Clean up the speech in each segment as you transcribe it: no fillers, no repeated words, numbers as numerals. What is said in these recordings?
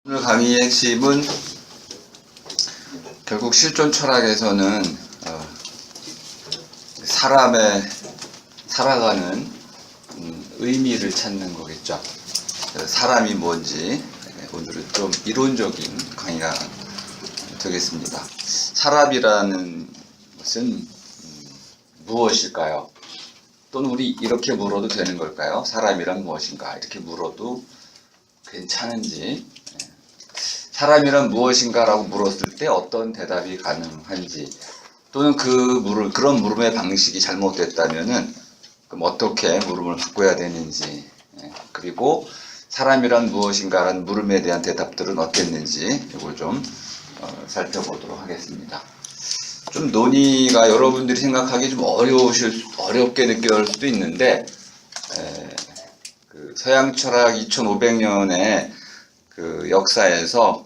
오늘 강의의 핵심은 결국 실존 철학에서는 사람의 살아가는 의미를 찾는 거겠죠. 사람이 뭔지 오늘은 좀 이론적인 강의가 되겠습니다. 사람이라는 것은 무엇일까요? 또는 우리 이렇게 물어도 되는 걸까요? 사람이란 무엇인가? 이렇게 물어도 괜찮은지, 사람이란 무엇인가 라고 물었을 때 어떤 대답이 가능한지, 또는 그런 물음의 방식이 잘못됐다면은 그럼 어떻게 물음을 바꿔야 되는지, 그리고 사람이란 무엇인가 라는 물음에 대한 대답들은 어땠는지 이걸 좀 살펴보도록 하겠습니다. 좀 논의가 여러분들이 생각하기 좀 어렵게 느껴질 수도 있는데, 서양 철학 2500년의 그 역사에서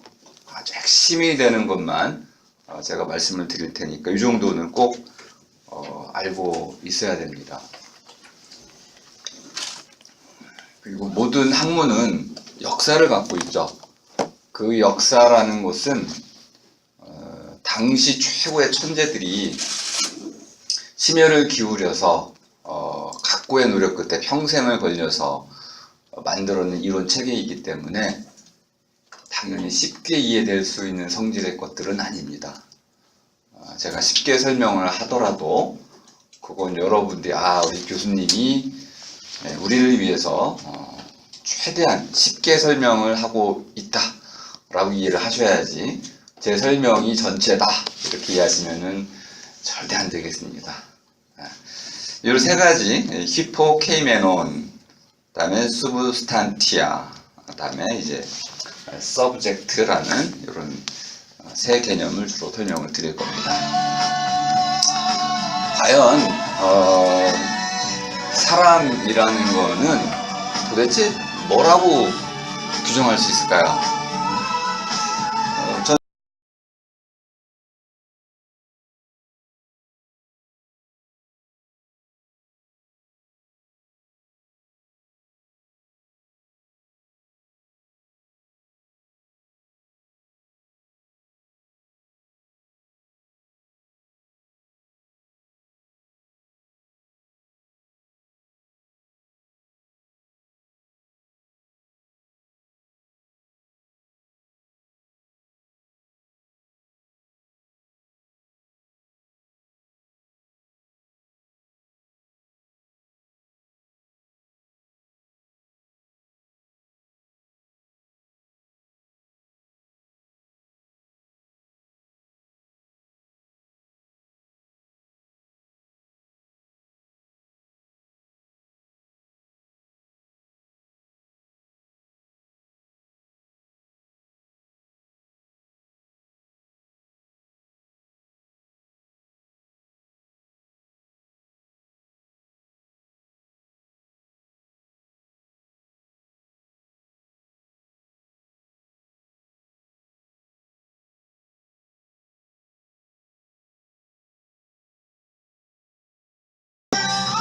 아주 핵심이 되는 것만 제가 말씀을 드릴 테니까 이 정도는 꼭 알고 있어야 됩니다. 그리고 모든 학문은 역사를 갖고 있죠. 그 역사라는 것은 당시 최고의 천재들이 심혈을 기울여서 각고의 노력 끝에 평생을 걸려서 만들어낸 이론 체계이기 때문에 당연히 쉽게 이해될 수 있는 성질의 것들은 아닙니다. 제가 쉽게 설명을 하더라도 그건 여러분들이 우리 교수님이 우리를 위해서 최대한 쉽게 설명을 하고 있다 라고 이해를 하셔야지, 제 설명이 전체다 이렇게 이해하시면은 절대 안 되겠습니다. 이 세 가지, 히포케이메논, 그 다음에 수브스탄티아, 그 다음에 이제 서브젝트라는 이런 세 개념을 주로 설명을 드릴 겁니다. 과연 사람이라는 거는 도대체 뭐라고 규정할 수 있을까요?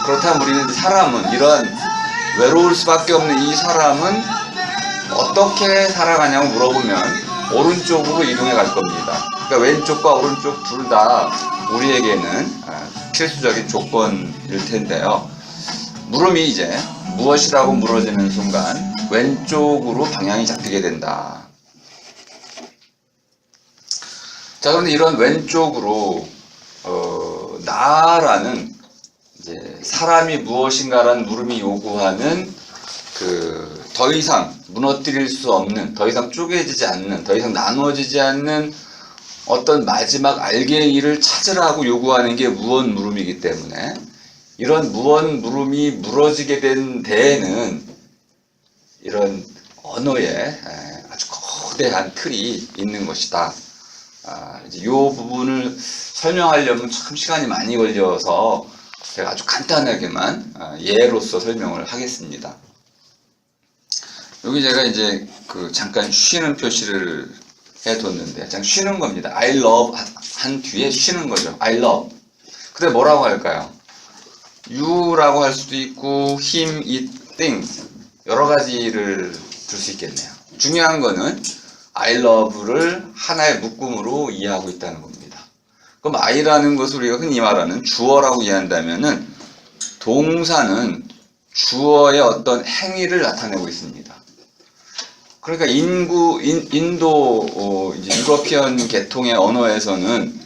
그렇다면 우리는 사람은, 이런 외로울 수밖에 없는 이 사람은 어떻게 살아가냐고 물어보면 오른쪽으로 이동해 갈 겁니다. 그러니까 왼쪽과 오른쪽 둘 다 우리에게는 필수적인 조건일 텐데요. 물음이 이제 무엇이라고 물어지는 순간 왼쪽으로 방향이 잡히게 된다. 자, 그런데 이런 왼쪽으로 나라는 이제 사람이 무엇인가라는 물음이 요구하는 더 이상 무너뜨릴 수 없는, 더 이상 쪼개지지 않는, 더 이상 나눠지지 않는 어떤 마지막 알갱이를 찾으라고 요구하는 게 무언 물음이기 때문에, 이런 무언 물음이 무너지게 된 데에는 이런 언어에 아주 거대한 틀이 있는 것이다. 이제 이 부분을 설명하려면 참 시간이 많이 걸려서 제가 아주 간단하게만 예로서 설명을 하겠습니다. 여기 제가 이제 잠깐 쉬는 표시를 해뒀는데, 그냥 쉬는 겁니다. I love 한 뒤에 쉬는 거죠. I love. 근데 뭐라고 할까요? you라고 할 수도 있고 him, it, things 여러 가지를 줄 수 있겠네요. 중요한 거는 I love를 하나의 묶음으로 이해하고 있다는 겁니다. 그럼 I라는 것을 우리가 흔히 말하는 주어라고 이해한다면은 동사는 주어의 어떤 행위를 나타내고 있습니다. 그러니까 인도 이제 유러피언 계통의 언어에서는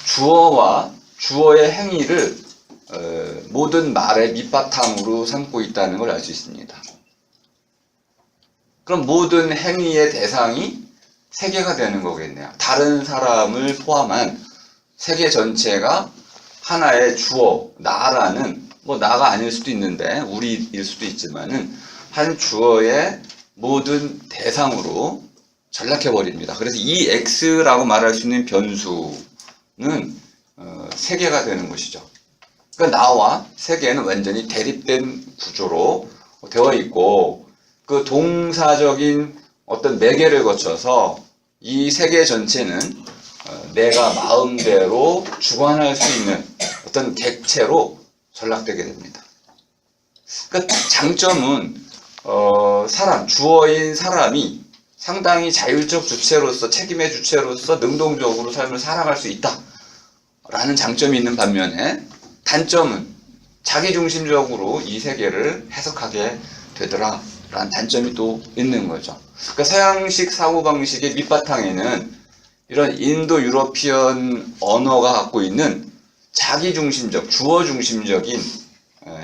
주어와 주어의 행위를 모든 말의 밑바탕으로 삼고 있다는 걸 알 수 있습니다. 그럼 모든 행위의 대상이 세계가 되는 거겠네요. 다른 사람을 포함한 세계 전체가 하나의 주어, 나라는, 뭐 나가 아닐 수도 있는데 우리일 수도 있지만은 한 주어의 모든 대상으로 전락해버립니다. 그래서 이 X라고 말할 수 있는 변수는 세계가 되는 것이죠. 그러니까 나와 세계는 완전히 대립된 구조로 되어 있고, 그 동사적인 어떤 매개를 거쳐서 이 세계 전체는 내가 마음대로 주관할 수 있는 어떤 객체로 전락되게 됩니다. 그러니까 장점은 주어인 사람이 상당히 자율적 주체로서, 책임의 주체로서 능동적으로 삶을 살아갈 수 있다라는 장점이 있는 반면에, 단점은 자기중심적으로 이 세계를 해석하게 되더라 라는 단점이 또 있는 거죠. 그러니까 서양식 사고방식의 밑바탕에는 이런 인도 유러피언 언어가 갖고 있는 자기중심적, 주어중심적인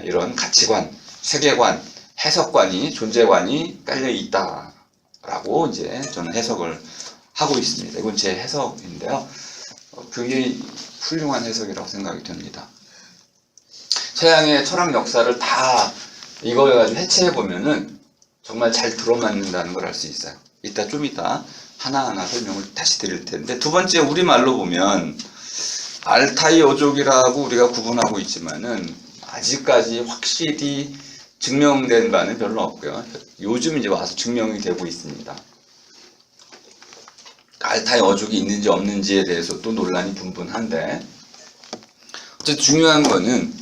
이런 가치관, 세계관, 해석관이, 존재관이 깔려 있다라고 이제 저는 해석을 하고 있습니다. 이건 제 해석인데요. 굉장히 훌륭한 해석이라고 생각이 됩니다. 서양의 철학 역사를 다 이걸 가지고 해체해 보면은 정말 잘 들어맞는다는 걸 알 수 있어요. 좀 이따 하나하나 설명을 다시 드릴 텐데, 두 번째 우리말로 보면 알타이 어족이라고 우리가 구분하고 있지만은 아직까지 확실히 증명된 바는 별로 없고요. 요즘 이제 와서 증명이 되고 있습니다. 알타이 어족이 있는지 없는지에 대해서 또 논란이 분분한데, 어쨌든 중요한 거는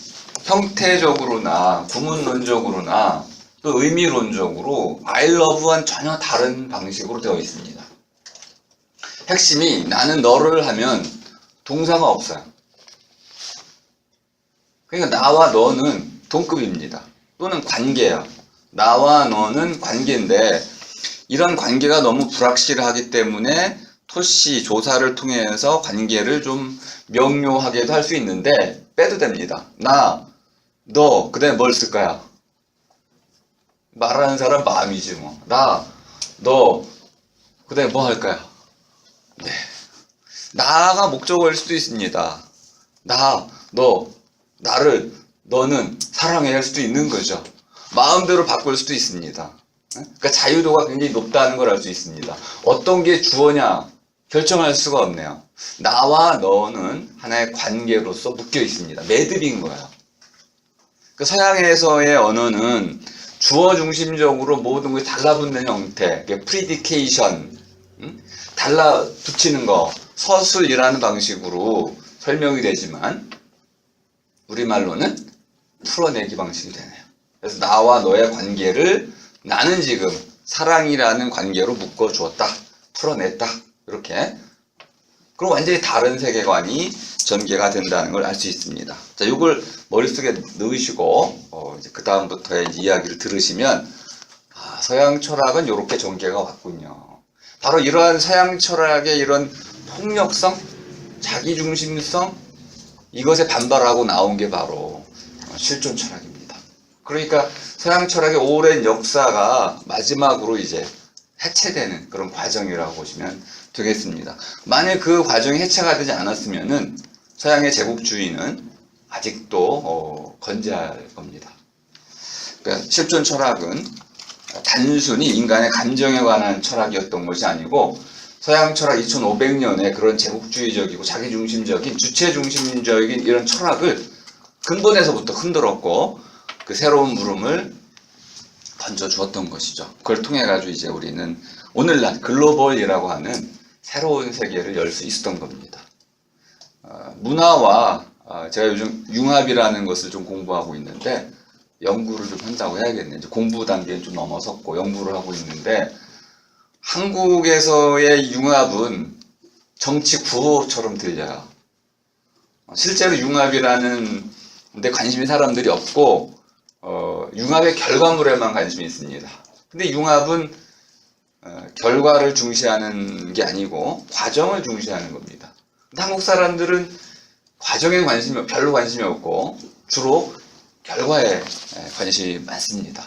형태적으로나 구문론적으로나 또 의미론적으로 I love와는 전혀 다른 방식으로 되어 있습니다. 핵심이 나는 너를 하면 동사가 없어요. 그러니까 나와 너는 동급입니다. 또는 관계야. 나와 너는 관계인데, 이런 관계가 너무 불확실하기 때문에 토시, 조사를 통해서 관계를 좀 명료하게도 할 수 있는데 빼도 됩니다. 나, 너, 그 다음에 뭘 쓸까요? 말하는 사람 마음이지 뭐. 나, 너, 그 다음에 뭐 할까요? 네. 나가 목적어일 수도 있습니다. 나, 너, 나를, 너는 사랑해야 할 수도 있는 거죠. 마음대로 바꿀 수도 있습니다. 그러니까 자유도가 굉장히 높다는 걸 알 수 있습니다. 어떤 게 주어냐 결정할 수가 없네요. 나와 너는 하나의 관계로서 묶여 있습니다. 매듭인 거예요. 그 서양에서의 언어는 주어 중심적으로 모든 것이 달라붙는 형태, 프리디케이션, 달라붙이는 거, 서술이라는 방식으로 설명이 되지만 우리말로는 풀어내기 방식이 되네요. 그래서 나와 너의 관계를 나는 지금 사랑이라는 관계로 묶어주었다, 풀어냈다, 이렇게. 그럼 완전히 다른 세계관이 전개가 된다는 걸 알 수 있습니다. 자, 이걸 머릿속에 넣으시고 이제 그 다음부터의 이야기를 들으시면 서양 철학은 이렇게 전개가 왔군요. 바로 이러한 서양 철학의 이런 폭력성, 자기중심성, 이것에 반발하고 나온 게 바로 실존 철학입니다. 그러니까 서양 철학의 오랜 역사가 마지막으로 이제 해체되는 그런 과정이라고 보시면 되겠습니다. 만약 그 과정이 해체가 되지 않았으면은 서양의 제국주의는 아직도 건재할 겁니다. 그러니까 실존 철학은 단순히 인간의 감정에 관한 철학이었던 것이 아니고, 서양 철학 2500년의 그런 제국주의적이고 자기중심적인, 주체중심적인 이런 철학을 근본에서부터 흔들었고 그 새로운 물음을 던져주었던 것이죠. 그걸 통해 가지고 이제 우리는 오늘날 글로벌이라고 하는 새로운 세계를 열 수 있었던 겁니다. 문화와 제가 요즘 융합이라는 것을 좀 공부하고 있는데, 연구를 좀 한다고 해야겠네요. 이제 공부 단계는 좀 넘어섰고 연구를 하고 있는데, 한국에서의 융합은 정치 구호처럼 들려요. 실제로 융합이라는 데 관심이 사람들이 없고 융합의 결과물에만 관심이 있습니다. 근데 융합은 결과를 중시하는 게 아니고 과정을 중시하는 겁니다. 근데 한국 사람들은 과정에 별로 관심이 없고 주로 결과에 관심이 많습니다.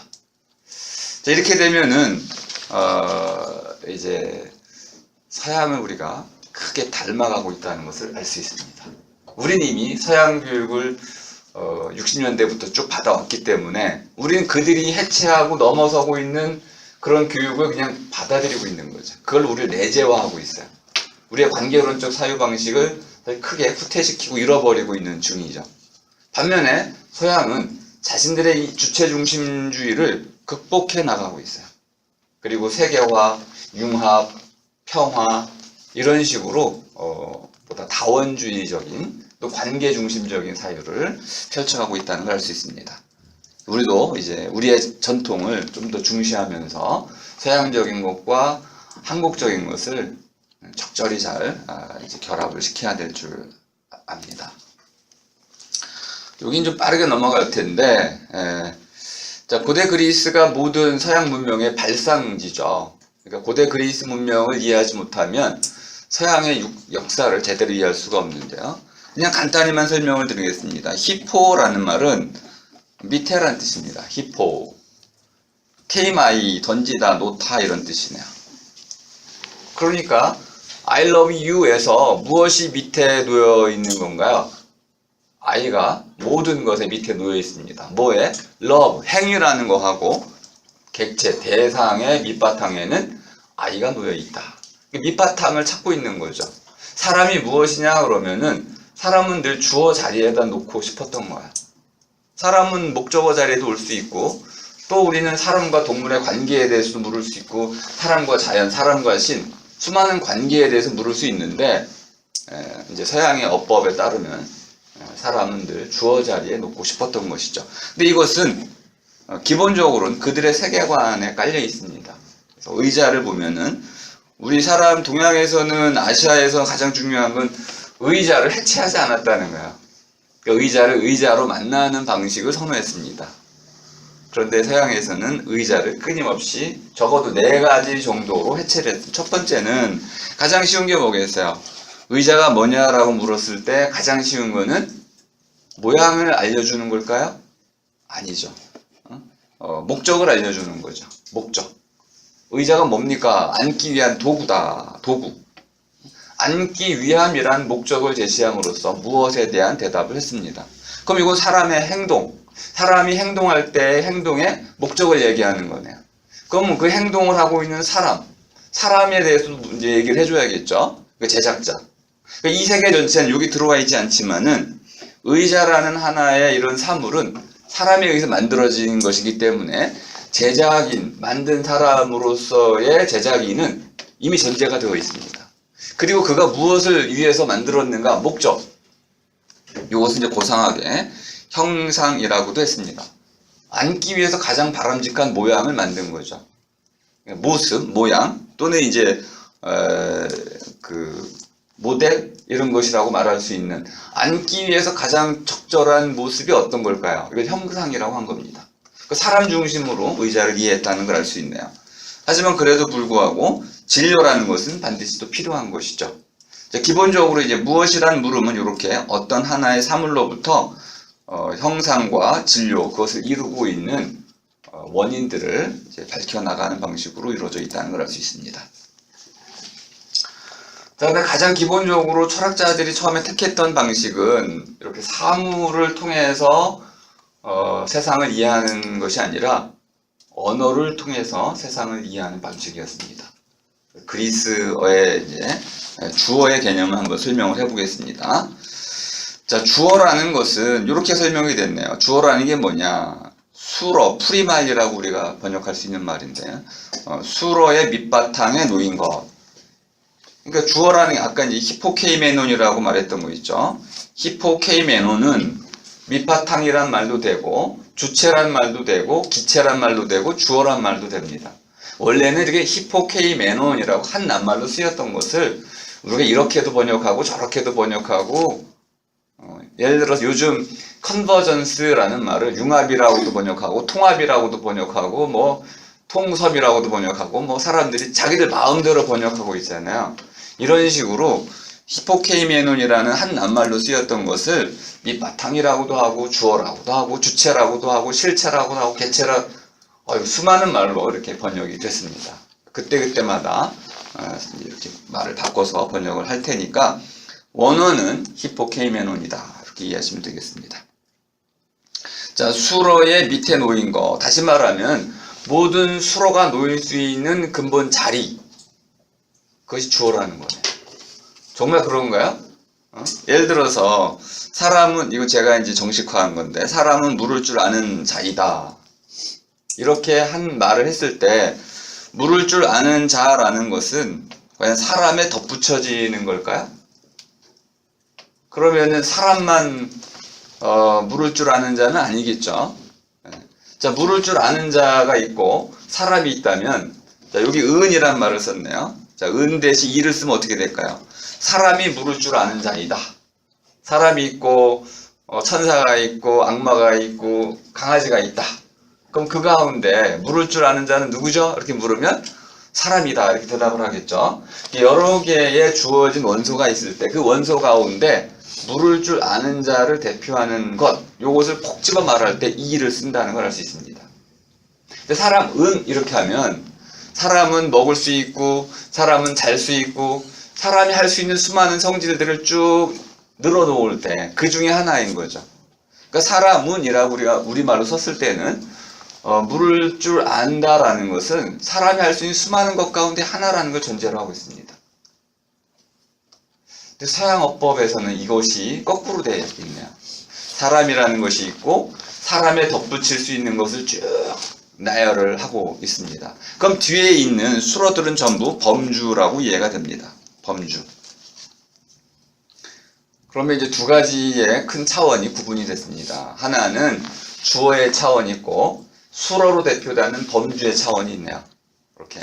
자, 이렇게 되면은 이제 서양을 우리가 크게 닮아가고 있다는 것을 알 수 있습니다. 우리는 이미 서양 교육을 60년대부터 쭉 받아왔기 때문에 우리는 그들이 해체하고 넘어서고 있는 그런 교육을 그냥 받아들이고 있는 거죠. 그걸 우리를 내재화하고 있어요. 우리의 관계론적 사유방식을 크게 후퇴시키고 잃어버리고 있는 중이죠. 반면에 서양은 자신들의 이 주체중심주의를 극복해 나가고 있어요. 그리고 세계화, 융합, 평화 이런 식으로 보다 다원주의적인 또 관계중심적인 사유를 펼쳐가고 있다는 걸 알 수 있습니다. 우리도 이제 우리의 전통을 좀 더 중시하면서 서양적인 것과 한국적인 것을 적절히 잘 이제 결합을 시켜야 될 줄 압니다. 여긴 좀 빠르게 넘어갈 텐데, 자, 고대 그리스가 모든 서양 문명의 발상지죠. 그러니까 고대 그리스 문명을 이해하지 못하면 서양의 역사를 제대로 이해할 수가 없는데요. 그냥 간단히만 설명을 드리겠습니다. 히포라는 말은 밑에란 뜻입니다. 히포. 케이마이, 던지다, 놓다 이런 뜻이네요. 그러니까 I love you에서 무엇이 밑에 놓여 있는 건가요? I가 모든 것의 밑에 놓여 있습니다. 뭐에? love, 행위라는 거하고 객체, 대상의 밑바탕에는 I가 놓여 있다. 밑바탕을 찾고 있는 거죠. 사람이 무엇이냐 그러면은 사람은 늘 주어 자리에다 놓고 싶었던 거야. 사람은 목적어 자리에도 올 수 있고 또 우리는 사람과 동물의 관계에 대해서도 물을 수 있고 사람과 자연, 사람과 신 수많은 관계에 대해서 물을 수 있는데 이제 서양의 어법에 따르면 사람은 늘 주어 자리에 놓고 싶었던 것이죠. 근데 이것은 기본적으로는 그들의 세계관에 깔려 있습니다. 그래서 의자를 보면은 우리 사람 동양에서는 아시아에서 가장 중요한 건 의자를 해체하지 않았다는 거예요. 그러니까 의자를 의자로 만나는 방식을 선호했습니다. 그런데 서양에서는 의자를 끊임없이 적어도 4가지 정도로 해체를 했습니다. 첫 번째는 가장 쉬운 게 뭐겠어요? 의자가 뭐냐라고 물었을 때 가장 쉬운 거는 모양을 알려주는 걸까요? 아니죠. 목적을 알려주는 거죠. 목적. 의자가 뭡니까? 앉기 위한 도구다. 도구. 앉기 위함이란 목적을 제시함으로써 무엇에 대한 대답을 했습니다. 그럼 이건 사람의 행동, 사람이 행동할 때의 행동의 목적을 얘기하는 거네요. 그러면 그 행동을 하고 있는 사람에 대해서 이제 얘기를 해줘야겠죠. 그 제작자. 이 세계 전체는 여기 들어와 있지 않지만은 의자라는 하나의 이런 사물은 사람에 의해서 만들어진 것이기 때문에 제작인, 만든 사람으로서의 제작인은 이미 전제가 되어 있습니다. 그리고 그가 무엇을 위해서 만들었는가? 목적. 이것은 이제 고상하게 형상이라고도 했습니다. 앉기 위해서 가장 바람직한 모양을 만든 거죠. 모습, 모양 또는 이제 그 모델 이런 것이라고 말할 수 있는 앉기 위해서 가장 적절한 모습이 어떤 걸까요? 이걸 형상이라고 한 겁니다. 사람 중심으로 의자를 이해했다는 걸 알 수 있네요. 하지만 그래도 불구하고 진료라는 것은 반드시 또 필요한 것이죠. 기본적으로 이제 무엇이란 물음은 이렇게 어떤 하나의 사물로부터 형상과 진료 그것을 이루고 있는 원인들을 이제 밝혀나가는 방식으로 이루어져 있다는 걸 알 수 있습니다. 자, 근데 가장 기본적으로 철학자들이 처음에 택했던 방식은 이렇게 사물을 통해서 세상을 이해하는 것이 아니라 언어를 통해서 세상을 이해하는 방식이었습니다. 그리스어의 이제 주어의 개념을 한번 설명을 해보겠습니다. 자, 주어라는 것은 이렇게 설명이 됐네요. 주어라는 게 뭐냐? 수어, 프리말이라고 우리가 번역할 수 있는 말인데, 수어의 밑바탕에 놓인 것. 그러니까 주어라는 게 아까 이제 히포케이메논이라고 말했던 거 있죠. 히포케이메논은 밑바탕이란 말도 되고, 주체란 말도 되고, 기체란 말도 되고, 주어란 말도 됩니다. 원래는 이렇게 히포케이메논이라고 한 낱말로 쓰였던 것을 우리가 이렇게도 번역하고 저렇게도 번역하고 예를 들어서 요즘 컨버전스라는 말을 융합이라고도 번역하고 통합이라고도 번역하고 뭐 통섭이라고도 번역하고 뭐 사람들이 자기들 마음대로 번역하고 있잖아요. 이런 식으로 히포케이메논이라는 한 낱말로 쓰였던 것을 밑바탕이라고도 하고 주어라고도 하고 주체라고도 하고 실체라고도 하고 개체라 수많은 말로 이렇게 번역이 됐습니다. 그때그때마다 이렇게 말을 바꿔서 번역을 할 테니까 원어는 히포케이메논이다 이렇게 이해하시면 되겠습니다. 자, 수로의 밑에 놓인 거, 다시 말하면 모든 수로가 놓일 수 있는 근본 자리, 그것이 주어라는 거예요. 정말 그런가요? 예를 들어서 사람은, 이거 제가 이제 정식화한 건데, 사람은 물을 줄 아는 자이다 이렇게 한 말을 했을 때 물을 줄 아는 자라는 것은 과연 사람에 덧붙여지는 걸까요? 그러면은 사람만 물을 줄 아는 자는 아니겠죠. 자, 물을 줄 아는 자가 있고 사람이 있다면, 자, 여기 은이란 말을 썼네요. 자, 은 대신 이를 쓰면 어떻게 될까요? 사람이 물을 줄 아는 자이다. 사람이 있고 천사가 있고 악마가 있고 강아지가 있다. 그럼 그 가운데 물을 줄 아는 자는 누구죠? 이렇게 물으면 사람이다 이렇게 대답을 하겠죠. 여러 개의 주어진 원소가 있을 때 그 원소 가운데 물을 줄 아는 자를 대표하는 것, 요것을 콕 집어 말할 때 이를 쓴다는 걸 알 수 있습니다. 근데 사람, 은 이렇게 하면 사람은 먹을 수 있고 사람은 잘 수 있고 사람이 할 수 있는 수많은 성질들을 쭉 늘어놓을 때 그 중에 하나인 거죠. 그러니까 사람은이라고 우리가 우리말로 썼을 때는 물을 줄 안다라는 것은 사람이 할 수 있는 수많은 것 가운데 하나라는 걸 전제로 하고 있습니다. 근데 서양어법에서는 이것이 거꾸로 되어 있네요. 사람이라는 것이 있고 사람에 덧붙일 수 있는 것을 쭉 나열을 하고 있습니다. 그럼 뒤에 있는 수로들은 전부 범주라고 이해가 됩니다. 범주. 그러면 이제 두 가지의 큰 차원이 구분이 됐습니다. 하나는 주어의 차원이 있고 수로로 대표되는 범주의 차원이 있네요. 이렇게.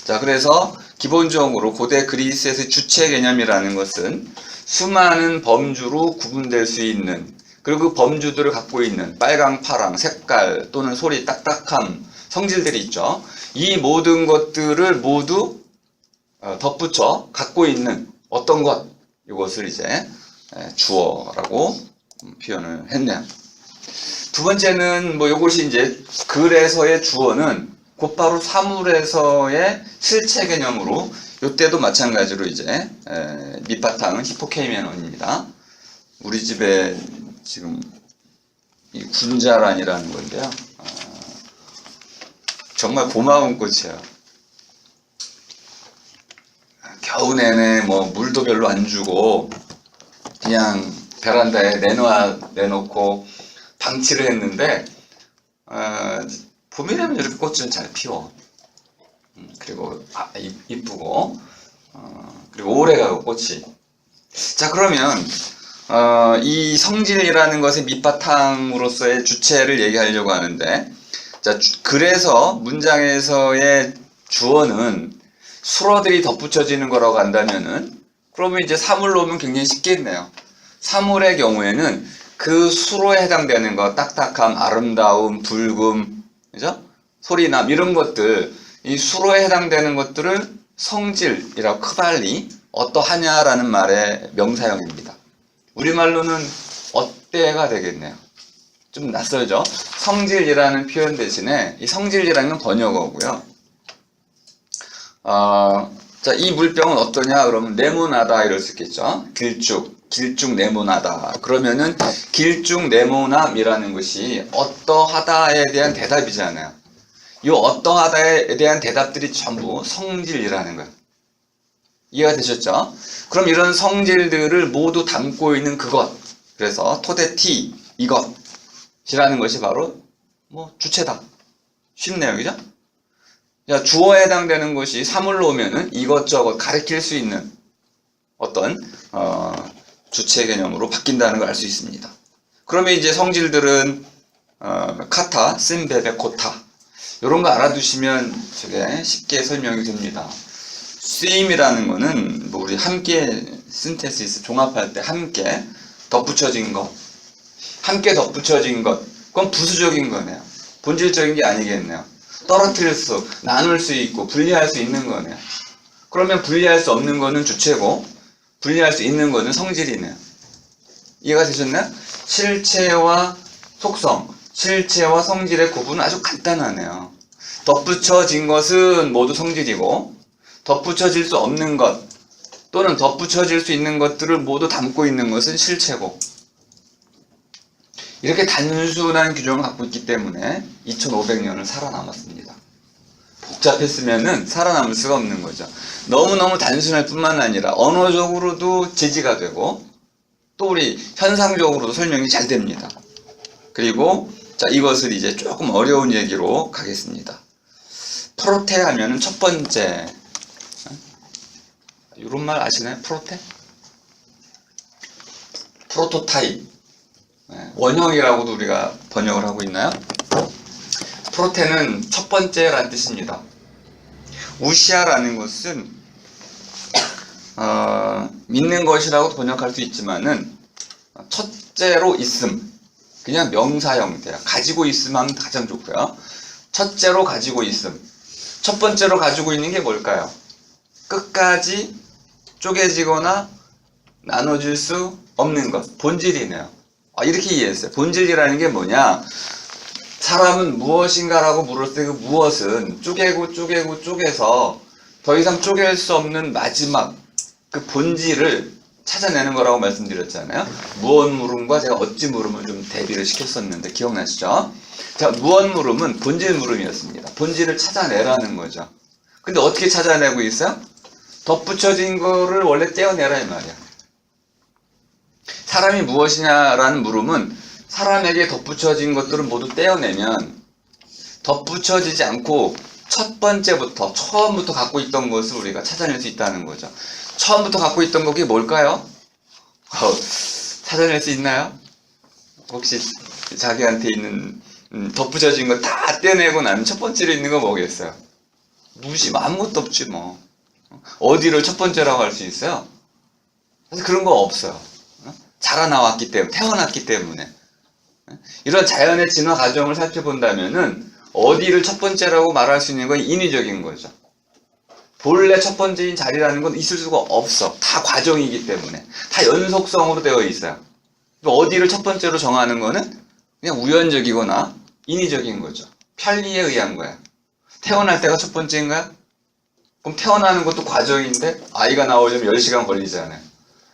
자, 그래서 기본적으로 고대 그리스에서의 주체 개념이라는 것은 수많은 범주로 구분될 수 있는, 그리고 그 범주들을 갖고 있는 빨강, 파랑, 색깔 또는 소리, 딱딱함, 성질들이 있죠. 이 모든 것들을 모두 덧붙여 갖고 있는 어떤 것, 이것을 이제 주어라고 표현을 했네요. 두 번째는 뭐 이것이 이제 글에서의 주어는 곧바로 사물에서의 실체 개념으로, 이때도 마찬가지로 이제 밑바탕은 히포케이메논입니다. 우리 집에 지금 이 군자란이라는 건데요. 정말 고마운 꽃이에요. 겨우 내내 뭐 물도 별로 안 주고 그냥 베란다에 내놓고 방치를 했는데 봄이 되면 이렇게 꽃은 잘 피워. 그리고 이쁘고 그리고 오래가고 꽃이. 자, 그러면 이 성질이라는 것의 밑바탕으로서의 주체를 얘기하려고 하는데, 자, 그래서 문장에서의 주어는 수로들이 덧붙여지는 거라고 한다면은, 그러면 이제 사물로 오면 굉장히 쉽겠네요. 사물의 경우에는 그 수로에 해당되는 것, 딱딱함, 아름다움, 붉음, 그죠? 소리남, 이런 것들, 이 수로에 해당되는 것들을 성질이라고 크발리 어떠하냐라는 말의 명사형입니다. 우리말로는 어때가 되겠네요. 좀 낯설죠? 성질이라는 표현 대신에 이 성질이라는 건 번역어고요. 자, 이 물병은 어떠냐? 그러면 네모나다 이럴 수 있겠죠. 길쭉 네모나다. 그러면은 길쭉 네모남이라는 것이 어떠하다에 대한 대답이잖아요. 이 어떠하다에 대한 대답들이 전부 성질이라는 거예요. 이해가 되셨죠? 그럼 이런 성질들을 모두 담고 있는 그것, 그래서 토데티, 이것이라는 것이 바로 뭐 주체다. 쉽네요, 그죠? 자, 주어에 해당되는 것이 사물로 오면은 이것저것 가리킬 수 있는 어떤 주체 개념으로 바뀐다는 걸 알 수 있습니다. 그러면 이제 성질들은 카타, 심베베, 코타, 이런 거 알아두시면 저게 쉽게 설명이 됩니다. 쓰임이라는 거는 뭐 우리 함께 신테시스 종합할 때 함께 덧붙여진 것, 함께 덧붙여진 것, 그건 부수적인 거네요. 본질적인 게 아니겠네요. 떨어뜨릴 수, 나눌 수 있고 분리할 수 있는 거네요. 그러면 분리할 수 없는 거는 주체고 분리할 수 있는 거는 성질이네요. 이해가 되셨나요? 실체와 속성, 실체와 성질의 구분은 아주 간단하네요. 덧붙여진 것은 모두 성질이고 덧붙여질 수 없는 것 또는 덧붙여질 수 있는 것들을 모두 담고 있는 것은 실체고, 이렇게 단순한 규정을 갖고 있기 때문에 2500년을 살아남았습니다. 복잡했으면은 살아남을 수가 없는 거죠. 너무너무 단순할 뿐만 아니라 언어적으로도 제지가 되고 또 우리 현상적으로도 설명이 잘 됩니다. 그리고 자, 이것을 이제 조금 어려운 얘기로 가겠습니다. 프로테 하면은 첫 번째, 이런 말 아시나요? 프로테? 프로토타입, 원형이라고도 우리가 번역을 하고 있나요? 프로테는 첫 번째라는 뜻입니다. 우시아라는 것은 믿는 것이라고 번역할 수 있지만은 첫째로 있음, 그냥 명사 형태야. 가지고 있음 하면 가장 좋고요. 첫째로 가지고 있음. 첫 번째로 가지고 있는 게 뭘까요? 끝까지 쪼개지거나 나눠질 수 없는 것, 본질이네요. 이렇게 이해했어요. 본질이라는 게 뭐냐? 사람은 무엇인가라고 물을 때 그 무엇은 쪼개서 더 이상 쪼갤 수 없는 마지막 그 본질을 찾아내는 거라고 말씀드렸잖아요. 무엇 물음과 제가 어찌 물음을 좀 대비를 시켰었는데 기억나시죠? 자, 무엇 물음은 본질 물음이었습니다. 본질을 찾아내라는 거죠. 근데 어떻게 찾아내고 있어요? 덧붙여진 거를 원래 떼어내라 이 말이야. 사람이 무엇이냐라는 물음은 사람에게 덧붙여진 것들을 모두 떼어내면 덧붙여지지 않고 첫 번째부터 처음부터 갖고 있던 것을 우리가 찾아낼 수 있다는 거죠. 처음부터 갖고 있던 것이 뭘까요? 찾아낼 수 있나요? 혹시 자기한테 있는 덧붙여진 거 다 떼내고 나면 첫 번째로 있는 거 뭐겠어요? 아무것도 없지 뭐. 어디를 첫 번째라고 할 수 있어요? 사실 그런 거 없어요. 자라나왔기 때문에, 태어났기 때문에. 이런 자연의 진화 과정을 살펴본다면은 어디를 첫 번째라고 말할 수 있는 건 인위적인 거죠. 본래 첫 번째인 자리라는 건 있을 수가 없어. 다 과정이기 때문에. 다 연속성으로 되어 있어요. 어디를 첫 번째로 정하는 거는 그냥 우연적이거나 인위적인 거죠. 편리에 의한 거야. 태어날 때가 첫 번째인가요? 그럼 태어나는 것도 과정인데 아이가 나오려면 10시간 걸리잖아요.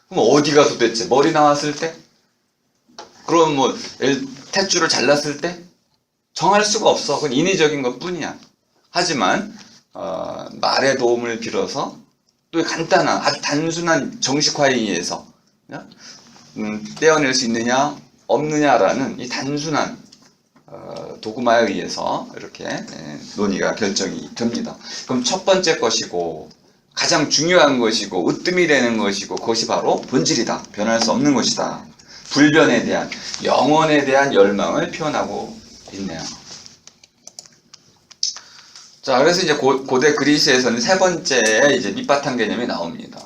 그럼 어디가 도대체? 머리 나왔을 때? 그럼 뭐 탯줄을 잘랐을 때? 정할 수가 없어. 그건 인위적인 것 뿐이야. 하지만 말의 도움을 빌어서 또 간단한 아주 단순한 정식화에 의해서 떼어낼 수 있느냐 없느냐라는 이 단순한 도구마에 의해서 이렇게 논의가 결정이 됩니다. 그럼 첫 번째 것이고 가장 중요한 것이고 으뜸이 되는 것이고 그것이 바로 본질이다. 변할 수 없는 것이다. 불변에 대한 영원에 대한 열망을 표현하고 있네요. 자, 그래서 이제 고대 그리스에서는 세 번째 이제 밑바탕 개념이 나옵니다.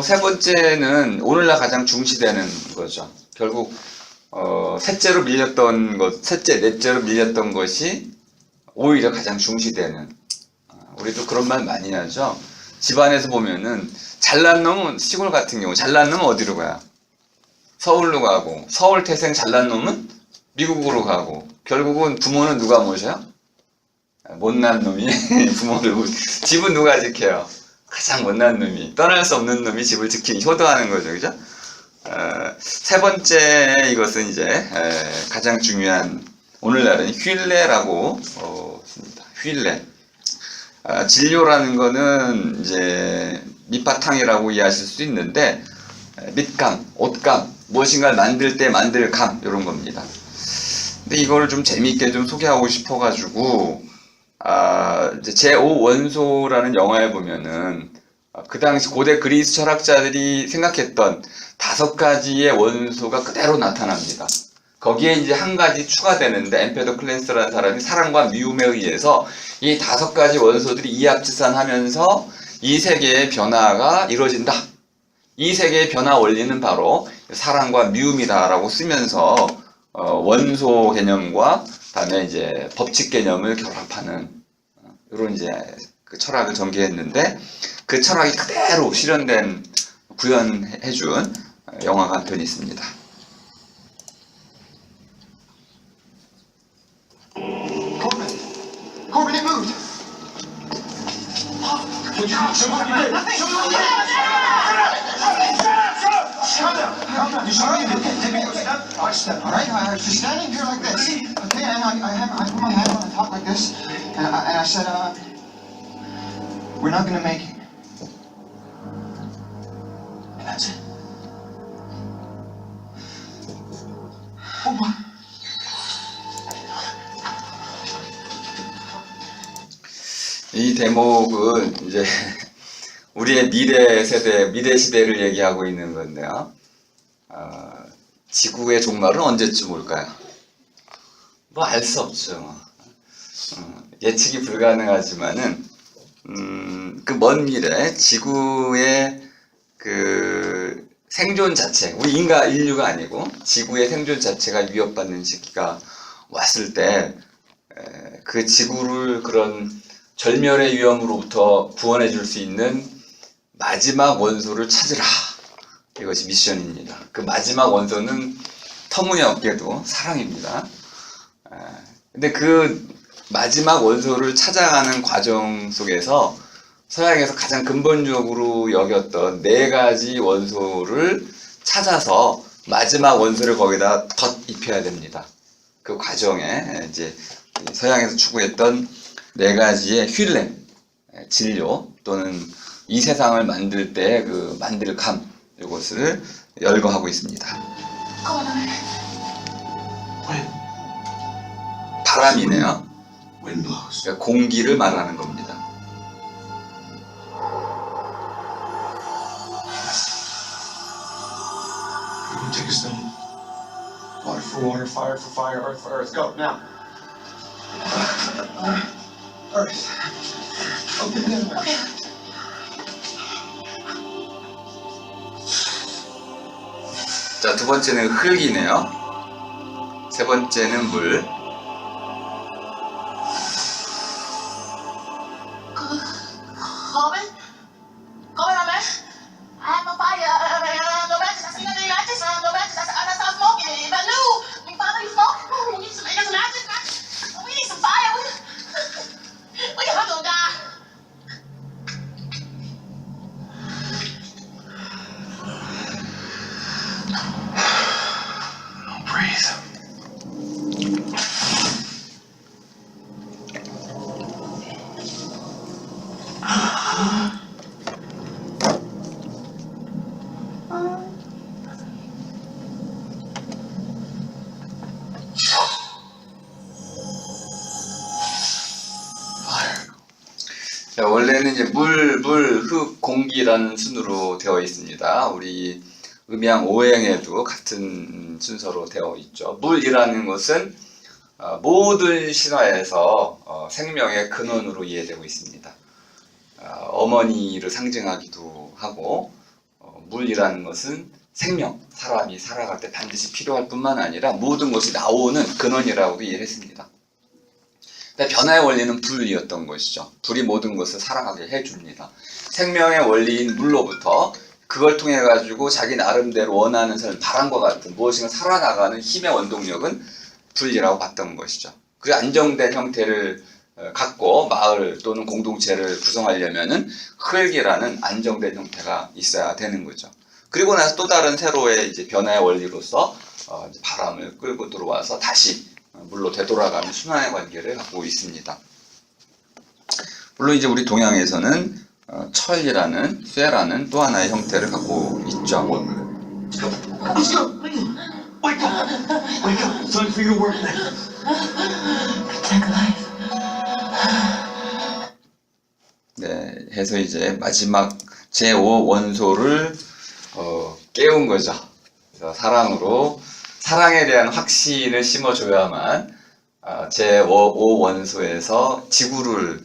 세 번째는 오늘날 가장 중시되는 거죠. 결국 셋째로 밀렸던 것, 셋째, 넷째로 밀렸던 것이 오히려 가장 중시되는. 우리도 그런 말 많이 하죠. 집안에서 보면은 잘난 놈은 시골 같은 경우 잘난 놈은 어디로 가요? 서울로 가고, 서울 태생 잘난 놈은 미국으로 가고, 결국은 부모는 누가 모셔요? 못난 놈이 부모를 집은 누가 지켜요? 가장 못난 놈이, 떠날 수 없는 놈이 집을 지키니 효도하는 거죠, 그죠? 세 번째 이것은 이제 가장 중요한, 오늘날은 휠레라고 씁니다. 휠레. 진료라는 거는 이제 밑바탕이라고 이해하실 수 있는데 밑감, 옷감, 무엇인가를 만들 때 만들 감, 이런 겁니다. 근데 이거를 좀 재미있게 좀 소개하고 싶어가지고 이제 제5원소라는 영화에 보면은 그 당시 고대 그리스 철학자들이 생각했던 5가지의 원소가 그대로 나타납니다. 거기에 이제 한 가지 추가되는데 엠페도클레스라는 사람이 사랑과 미움에 의해서 이 5가지 원소들이 이합지산하면서 이 세계의 변화가 이루어진다. 이 세계의 변화 원리는 바로 사랑과 미움이다라고 쓰면서 원소 개념과 다음에 이제 법칙 개념을 결합하는 이런 이제 그 철학을 전개했는데 그 철학이 그대로 실현된 구현해준 영화가 한 편이 있습니다. Corbin, it moved. Would you show me what you did? Show me what you did. Calm down. Calm down. You show me what you did. Take me a step. Watch step. All right. I was just standing here like this. Okay. And I put my hand on the top like this, and I said, "We're not gonna make it." And that's it. Oh my. 이 대목은 이제 우리의 미래 세대, 미래 시대를 얘기하고 있는 건데요. 지구의 종말은 언제쯤 올까요? 뭐 알 수 없죠. 예측이 불가능하지만은 그 먼 미래 지구의 그 생존 자체, 우리 인류가 아니고 지구의 생존 자체가 위협받는 시기가 왔을 때 그 지구를 그런 절멸의 위험으로부터 구원해 줄 수 있는 마지막 원소를 찾으라. 이것이 미션입니다. 그 마지막 원소는 터무니없게도 사랑입니다. 근데 그 마지막 원소를 찾아가는 과정 속에서 서양에서 가장 근본적으로 여겼던 4가지 원소를 찾아서 마지막 원소를 거기다 덧입혀야 됩니다. 그 과정에 이제 서양에서 추구했던 4가지의 휠렘, 진료 또는 이 세상을 만들 때 그 만들 감, 이것을 열거하고 있습니다. 바람이네요. 그러니까 공기를 말하는 겁니다. Take a stone. Water for water, fire for fire, earth for earth. Go now. Earth. Okay, the other way. 자, 2번째는 흙이네요. 3번째는 물. Corbin? Corbin, I'm at. I have no fire. No matches. I see nothing matches. No matches. I stopped smoking. If I knew, my father, you smoke. We need some matches. We need some fire. We are gonna die. Don't breathe. 자, 원래는 이제 물, 흙, 공기라는 순으로 되어 있습니다. 우리 음양 오행에도 같은 순서로 되어 있죠. 물이라는 것은 모든 신화에서 생명의 근원으로 이해되고 있습니다. 어머니를 상징하기도 하고, 물이라는 것은 생명, 사람이 살아갈 때 반드시 필요할 뿐만 아니라 모든 것이 나오는 근원이라고도 이해했습니다. 변화의 원리는 불이었던 것이죠. 불이 모든 것을 살아가게 해줍니다. 생명의 원리인 물로부터 그걸 통해 가지고 자기 나름대로 원하는 삶, 바람과 같은 무엇인가 살아나가는 힘의 원동력은 불이라고 봤던 것이죠. 그 안정된 형태를 갖고 마을 또는 공동체를 구성하려면은 흙이라는 안정된 형태가 있어야 되는 거죠. 그리고 나서 또 다른 새로의 이제 변화의 원리로서 바람을 끌고 들어와서 다시 물로 되돌아가는 순환의 관계를 갖고 있습니다. 물론 이제 우리 동양에서는 철이라는 쇠라는 또 하나의 형태를 갖고 있죠. Let's go. Wake up. Wake up. It's time for you to work now. Protect life. 네, 해서 이제 마지막 제5 원소를 깨운 거죠. 그래서 사랑으로 사랑에 대한 확신을 심어줘야만 제5원소에서 지구를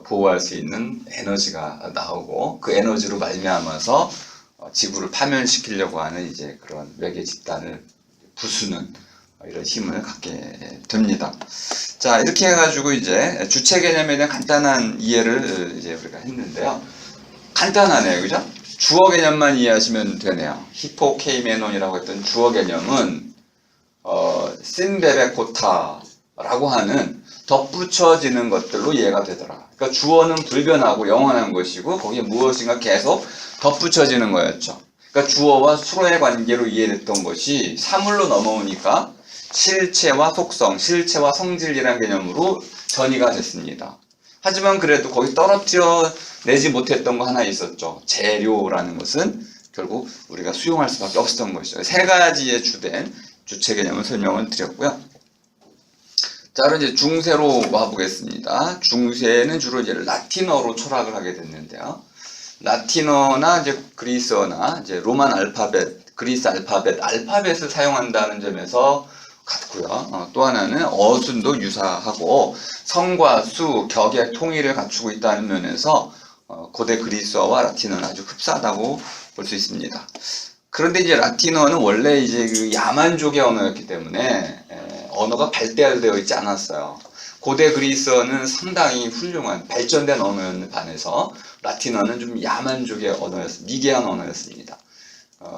보호할 수 있는 에너지가 나오고 그 에너지로 말미암아서 지구를 파멸시키려고 하는 이제 그런 외계 집단을 부수는 이런 힘을 갖게 됩니다. 자, 이렇게 해가지고 이제 주체 개념에 대한 간단한 이해를 이제 우리가 했는데요. 간단하네요, 그죠? 주어 개념만 이해하시면 되네요. 히포케이메논이라고 했던 주어 개념은 신베베코타라고 하는 덧붙여지는 것들로 이해가 되더라. 그러니까 주어는 불변하고 영원한 것이고 거기에 무엇인가 계속 덧붙여지는 거였죠. 그러니까 주어와 수로의 관계로 이해됐던 것이 사물로 넘어오니까 실체와 속성, 실체와 성질이라는 개념으로 전이가 됐습니다. 하지만 그래도 거기 떨어뜨려 내지 못했던 거 하나 있었죠. 재료라는 것은 결국 우리가 수용할 수밖에 없었던 것이죠. 세 가지의 주된 주체 개념을 설명을 드렸고요. 자, 그럼 이제 중세로 와보겠습니다. 중세는 주로 이제 라틴어로 철학을 하게 됐는데요. 라틴어나 이제 그리스어나 이제 로만 알파벳, 그리스 알파벳을 사용한다는 점에서 같고요. 또 하나는 어순도 유사하고 성과 수, 격의 통일을 갖추고 있다는 면에서 고대 그리스어와 라틴어는 아주 흡사하다고 볼 수 있습니다. 그런데 이제 라틴어는 원래 이제 그 야만족의 언어였기 때문에 언어가 발달되어 있지 않았어요. 고대 그리스어는 상당히 훌륭한 발전된 언어였는 반해서 라틴어는 좀 야만족의 언어였습니다. 미개한 언어였습니다.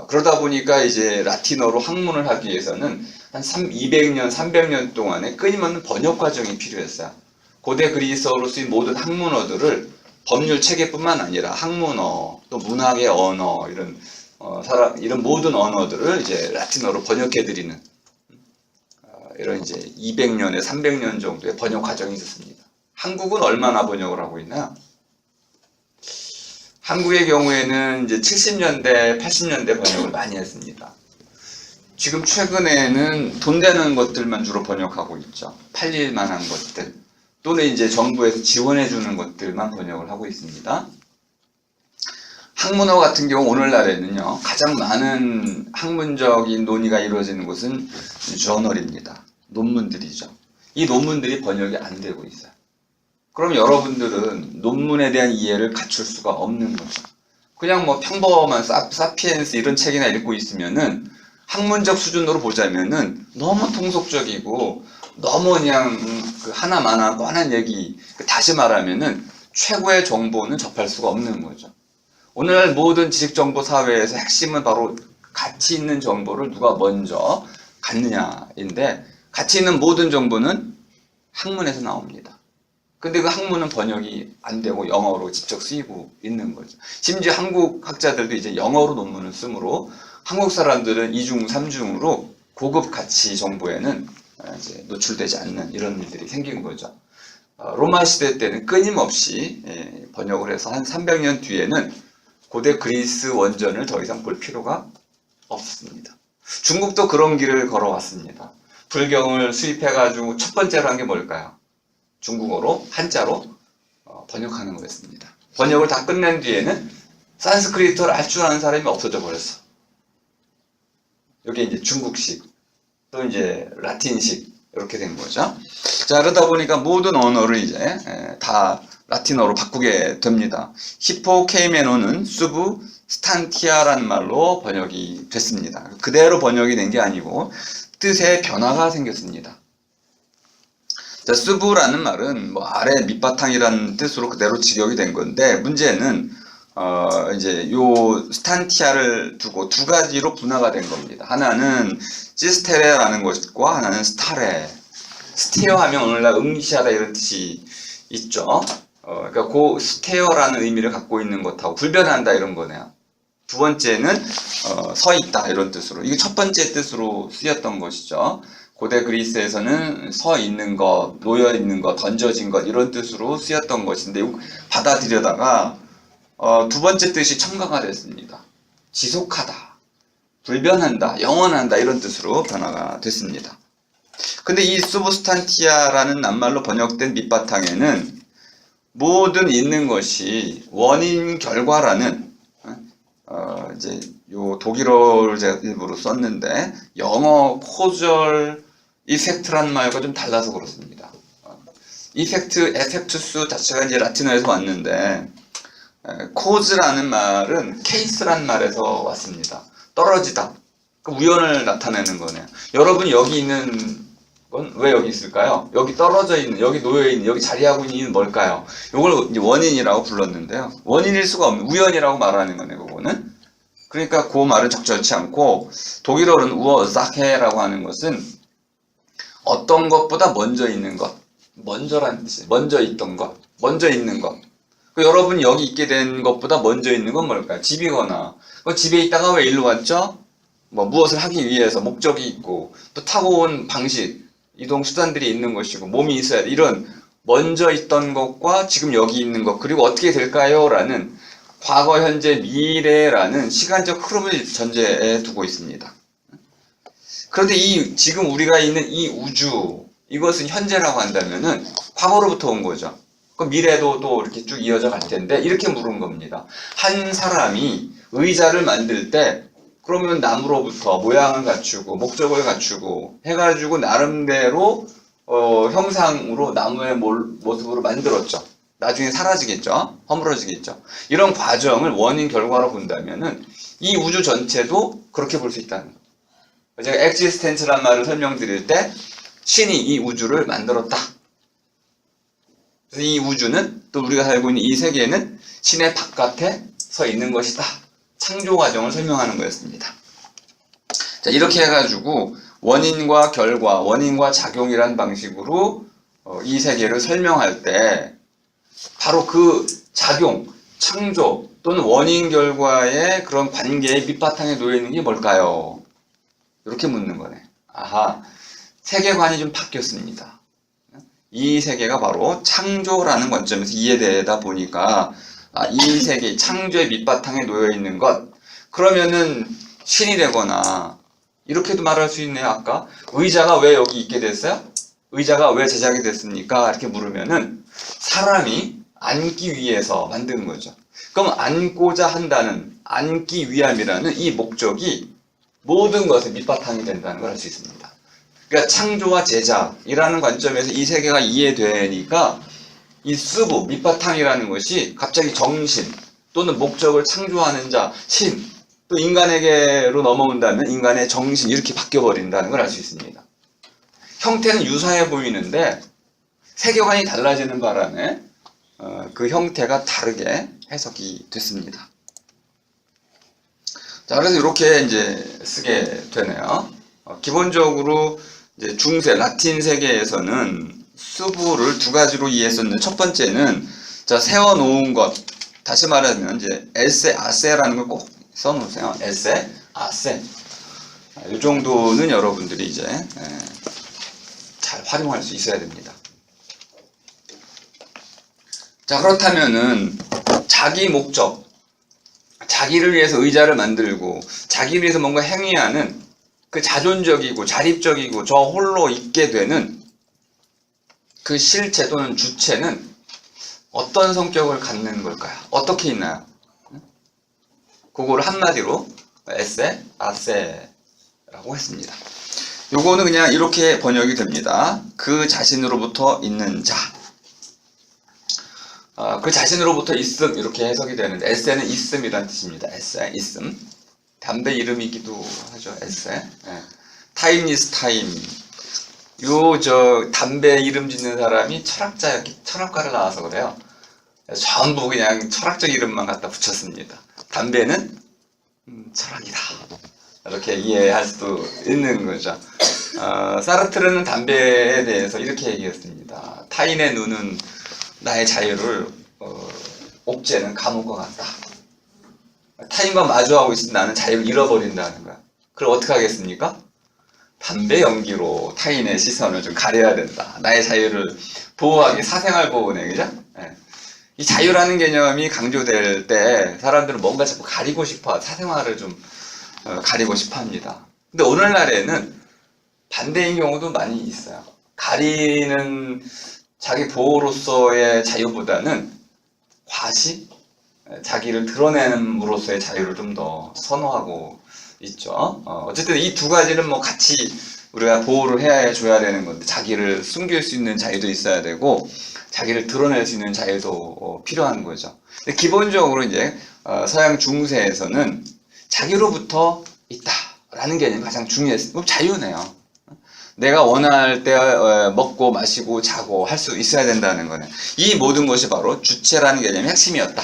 그러다 보니까 이제 라틴어로 학문을 하기 위해서는 한 200년, 300년 동안의 끊임없는 번역 과정이 필요했어요. 고대 그리스어로 쓰인 모든 학문어들을 법률 체계뿐만 아니라 학문어, 또 문학의 언어, 이런 모든 언어들을 이제 라틴어로 번역해드리는 이런 이제 200년에 300년 정도의 번역 과정이 있었습니다. 한국은 얼마나 번역을 하고 있나요? 한국의 경우에는 이제 70년대, 80년대 번역을 많이 했습니다. 지금 최근에는 돈 되는 것들만 주로 번역하고 있죠. 팔릴 만한 것들 또는 이제 정부에서 지원해 주는 것들만 번역을 하고 있습니다. 학문어 같은 경우 오늘날에는요, 가장 많은 학문적인 논의가 이루어지는 곳은 저널입니다. 논문들이죠. 이 논문들이 번역이 안 되고 있어요. 그럼 여러분들은 논문에 대한 이해를 갖출 수가 없는 거죠. 그냥 뭐 평범한 사피엔스 이런 책이나 읽고 있으면은 학문적 수준으로 보자면은 너무 통속적이고 너무 그냥 그 하나마나 뻔한 얘기, 다시 말하면은 최고의 정보는 접할 수가 없는 거죠. 오늘날 모든 지식정보 사회에서 핵심은 바로 가치 있는 정보를 누가 먼저 갖느냐인데, 가치 있는 모든 정보는 학문에서 나옵니다. 근데 그 학문은 번역이 안 되고 영어로 직접 쓰이고 있는 거죠. 심지어 한국 학자들도 이제 영어로 논문을 쓰므로 한국 사람들은 이중, 삼중으로 고급 가치 정보에는 이제 노출되지 않는 이런 일들이 생긴 거죠. 로마 시대 때는 끊임없이 번역을 해서 한 300년 뒤에는 고대 그리스 원전을 더 이상 볼 필요가 없습니다. 중국도 그런 길을 걸어왔습니다. 불경을 수입해가지고 첫 번째로 한 게 뭘까요? 중국어로, 한자로 번역하는 거였습니다. 번역을 다 끝낸 뒤에는 산스크리트를 알 줄 아는 사람이 없어져 버렸어. 이게 이제 중국식, 또 이제 라틴식, 이렇게 된 거죠. 자, 그러다 보니까 모든 언어를 이제 다 라틴어로 바꾸게 됩니다. 히포케이메논은 수부 스탄티아라는 말로 번역이 됐습니다. 그대로 번역이 된 게 아니고 뜻의 변화가 생겼습니다. 자, 수부라는 말은 뭐 아래 밑바탕이라는 뜻으로 그대로 직역이 된 건데, 문제는 이제 요 스탄티아를 두고 두 가지로 분화가 된 겁니다. 하나는 시스테레라는 것과 하나는 스타레. 스테어 하면 오늘날 응시하다 이런 뜻이 있죠. 그러니까 그 스테어라는 의미를 갖고 있는 것하고 불변한다 이런 거네요. 두 번째는 서 있다 이런 뜻으로, 이게 첫 번째 뜻으로 쓰였던 것이죠. 고대 그리스에서는 서 있는 것, 놓여 있는 것, 던져진 것 이런 뜻으로 쓰였던 것인데, 받아들여다가 두 번째 뜻이 첨가가 됐습니다. 지속하다, 불변한다, 영원한다 이런 뜻으로 변화가 됐습니다. 근데 이 수부스탄티아라는 낱말로 번역된 밑바탕에는 모든 있는 것이 원인 결과라는 이제 요 독일어를 제가 일부러 썼는데 영어 코절 이펙트란 말과 좀 달라서 그렇습니다. 이펙트, 에펙투스 자체가 이제 라틴어에서 왔는데 코즈라는 말은 케이스란 말에서 왔습니다. 떨어지다. 그 우연을 나타내는 거네요. 여러분이 여기 있는 건 왜 여기 있을까요? 여기 떨어져 있는, 여기 놓여 있는, 여기 자리하고 있는 이유는 뭘까요? 이걸 이제 원인이라고 불렀는데요. 원인일 수가 없는 우연이라고 말하는 거네요. 그거는. 그러니까 그 말은 적절치 않고 독일어는 우어사케라고 하는 것은 어떤 것보다 먼저 있는 것, 먼저란 뜻이에요. 먼저 있던 것, 먼저 있는 것. 여러분이 여기 있게 된 것보다 먼저 있는 건 뭘까요? 집이거나 집에 있다가 왜 일로 왔죠? 뭐 무엇을 하기 위해서 목적이 있고 또 타고 온 방식, 이동 수단들이 있는 것이고 몸이 있어야 돼. 이런 먼저 있던 것과 지금 여기 있는 것 그리고 어떻게 될까요? 라는 과거, 현재, 미래라는 시간적 흐름을 전제에 두고 있습니다. 그런데 지금 우리가 있는 이 우주, 이것은 현재라고 한다면은 과거로부터 온 거죠. 그 미래도 또 이렇게 쭉 이어져 갈 텐데 이렇게 물은 겁니다. 한 사람이 의자를 만들 때 그러면 나무로부터 모양을 갖추고 목적을 갖추고 해가지고 나름대로 형상으로 나무의 모습으로 만들었죠. 나중에 사라지겠죠. 허물어지겠죠. 이런 과정을 원인 결과로 본다면은 이 우주 전체도 그렇게 볼 수 있다는 거예요. 제가 엑지스텐츠란 말을 설명드릴 때 신이 이 우주를 만들었다. 그래서 이 우주는 또 우리가 살고 있는 이 세계는 신의 바깥에 서 있는 것이다. 창조 과정을 설명하는 거였습니다. 자, 이렇게 해가지고 원인과 결과, 원인과 작용이라는 방식으로 이 세계를 설명할 때 바로 그 작용, 창조 또는 원인 결과의 그런 관계의 밑바탕에 놓여 있는 게 뭘까요? 이렇게 묻는 거네. 아하, 세계관이 좀 바뀌었습니다. 이 세계가 바로 창조라는 관점에서 이해되다 보니까 이 세계, 창조의 밑바탕에 놓여 있는 것, 그러면은 신이 되거나 이렇게도 말할 수 있네요. 아까 의자가 왜 여기 있게 됐어요? 의자가 왜 제작이 됐습니까? 이렇게 물으면은 사람이 앉기 위해서 만든 거죠. 그럼 앉고자 한다는, 앉기 위함이라는 이 목적이 모든 것의 밑바탕이 된다는 걸 알 수 있습니다. 그러니까 창조와 제작이라는 관점에서 이 세계가 이해되니까 이 스부, 밑바탕이라는 것이 갑자기 정신 또는 목적을 창조하는 자, 신, 또 인간에게로 넘어온다면 인간의 정신 이렇게 바뀌어버린다는 걸 알 수 있습니다. 형태는 유사해 보이는데 세계관이 달라지는 바람에 그 형태가 다르게 해석이 됐습니다. 자, 그래서 이렇게 이제 쓰게 되네요. 기본적으로 이제 중세 라틴 세계에서는 수부를 두 가지로 이해했었는데 첫 번째는 자, 세워놓은 것, 다시 말하면 이제 에세 아세라는 걸 꼭 써놓으세요. 에세 아세. 이 정도는 여러분들이 이제 잘 활용할 수 있어야 됩니다. 자, 그렇다면은 자기 목적, 자기를 위해서 의자를 만들고 자기를 위해서 뭔가 행위하는 그 자존적이고 자립적이고 저 홀로 있게 되는 그 실체 또는 주체는 어떤 성격을 갖는 걸까요? 어떻게 있나요? 그거를 한마디로 에세, 아세라고 했습니다. 요거는 그냥 이렇게 번역이 됩니다. 그 자신으로부터 있는 자. 그 자신으로부터 있음 이렇게 해석이 되는데 에세는 있음이란 뜻입니다. 에세, 있음. 담배 이름이기도 하죠. 에세. 타임리스 타임. 담배 이름 짓는 사람이 철학가를 나와서 그래요. 전부 그냥 철학적 이름만 갖다 붙였습니다. 담배는 철학이다. 이렇게 이해할 수도 있는 거죠. 사르트르는 담배에 대해서 이렇게 얘기했습니다. 타인의 눈은 나의 자유를, 옥죄는 감옥과 같다. 타인과 마주하고 있으면 나는 자유를 잃어버린다는 거야. 그럼 어떻게 하겠습니까? 담배 연기로 타인의 시선을 좀 가려야 된다. 나의 자유를 보호하기, 사생활 보호네, 그죠? 이 자유라는 개념이 강조될 때 사람들은 뭔가 자꾸 가리고 싶어, 사생활을 좀 가리고 싶어 합니다. 근데 오늘날에는 반대인 경우도 많이 있어요. 가리는 자기 보호로서의 자유보다는 과시, 자기를 드러냄으로써의 자유를 좀 더 선호하고 있죠. 어쨌든 이 두 가지는 뭐 같이 우리가 보호를 해줘야 되는 건데, 자기를 숨길 수 있는 자유도 있어야 되고 자기를 드러낼 수 있는 자유도 필요한 거죠. 근데 기본적으로 이제 서양 중세에서는 자기로부터 있다라는 개념이 가장 중요했어요. 자유네요. 내가 원할 때 먹고 마시고 자고 할 수 있어야 된다는 거네. 이 모든 것이 바로 주체라는 개념의 핵심이었다.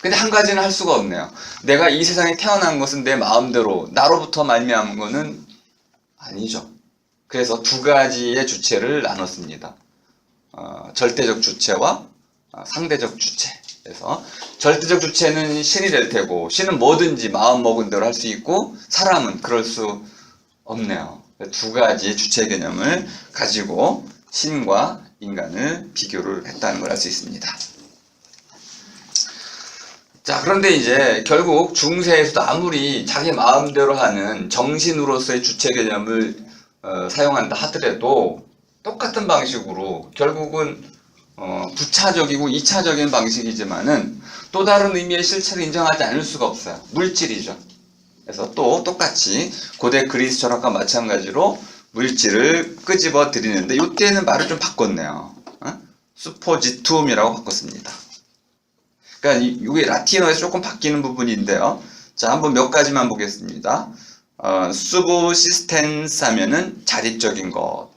근데 한 가지는 할 수가 없네요. 내가 이 세상에 태어난 것은 내 마음대로 나로부터 말미암은 거는 아니죠. 그래서 두 가지의 주체를 나눴습니다. 절대적 주체와 상대적 주체. 그래서 절대적 주체는 신이 될 테고, 신은 뭐든지 마음 먹은 대로 할 수 있고, 사람은 그럴 수 없네요. 두 가지의 주체 개념을 가지고 신과 인간을 비교를 했다는 걸 알 수 있습니다. 자, 그런데 이제 결국 중세에서도 아무리 자기 마음대로 하는 정신으로서의 주체 개념을 사용한다 하더라도 똑같은 방식으로 결국은 부차적이고 이차적인 방식이지만은 또 다른 의미의 실체를 인정하지 않을 수가 없어요. 물질이죠. 그래서 또 똑같이 고대 그리스 철학과 마찬가지로 물질을 끄집어 드리는데, 이때는 말을 좀 바꿨네요. 수포지툼이라고 바꿨습니다. 그러니까 이게 라틴어에서 조금 바뀌는 부분인데요. 자, 한번 몇 가지만 보겠습니다. 수브시스텐스 하면은 자립적인 것.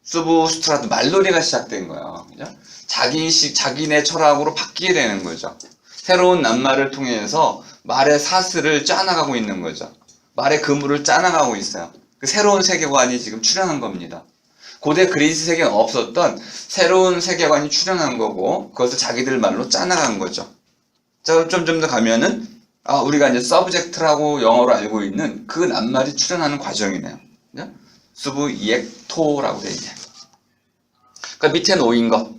수브스트라도 말놀이가 시작된 거예요. 그죠? 자기네 철학으로 바뀌게 되는 거죠. 새로운 낱말을 통해서 말의 사슬을 짜나가고 있는 거죠. 말의 그물을 짜나가고 있어요. 그 새로운 세계관이 지금 출현한 겁니다. 고대 그리스 세계는 없었던 새로운 세계관이 출현한 거고, 그것을 자기들 말로 짜나간 거죠. 자, 좀 더 가면은, 우리가 이제 서브젝트라고 영어로 알고 있는 그 낱말이 출현하는 과정이네요. 수브이եկ토라고 돼 있네요. 그러니까 밑에 놓인 것.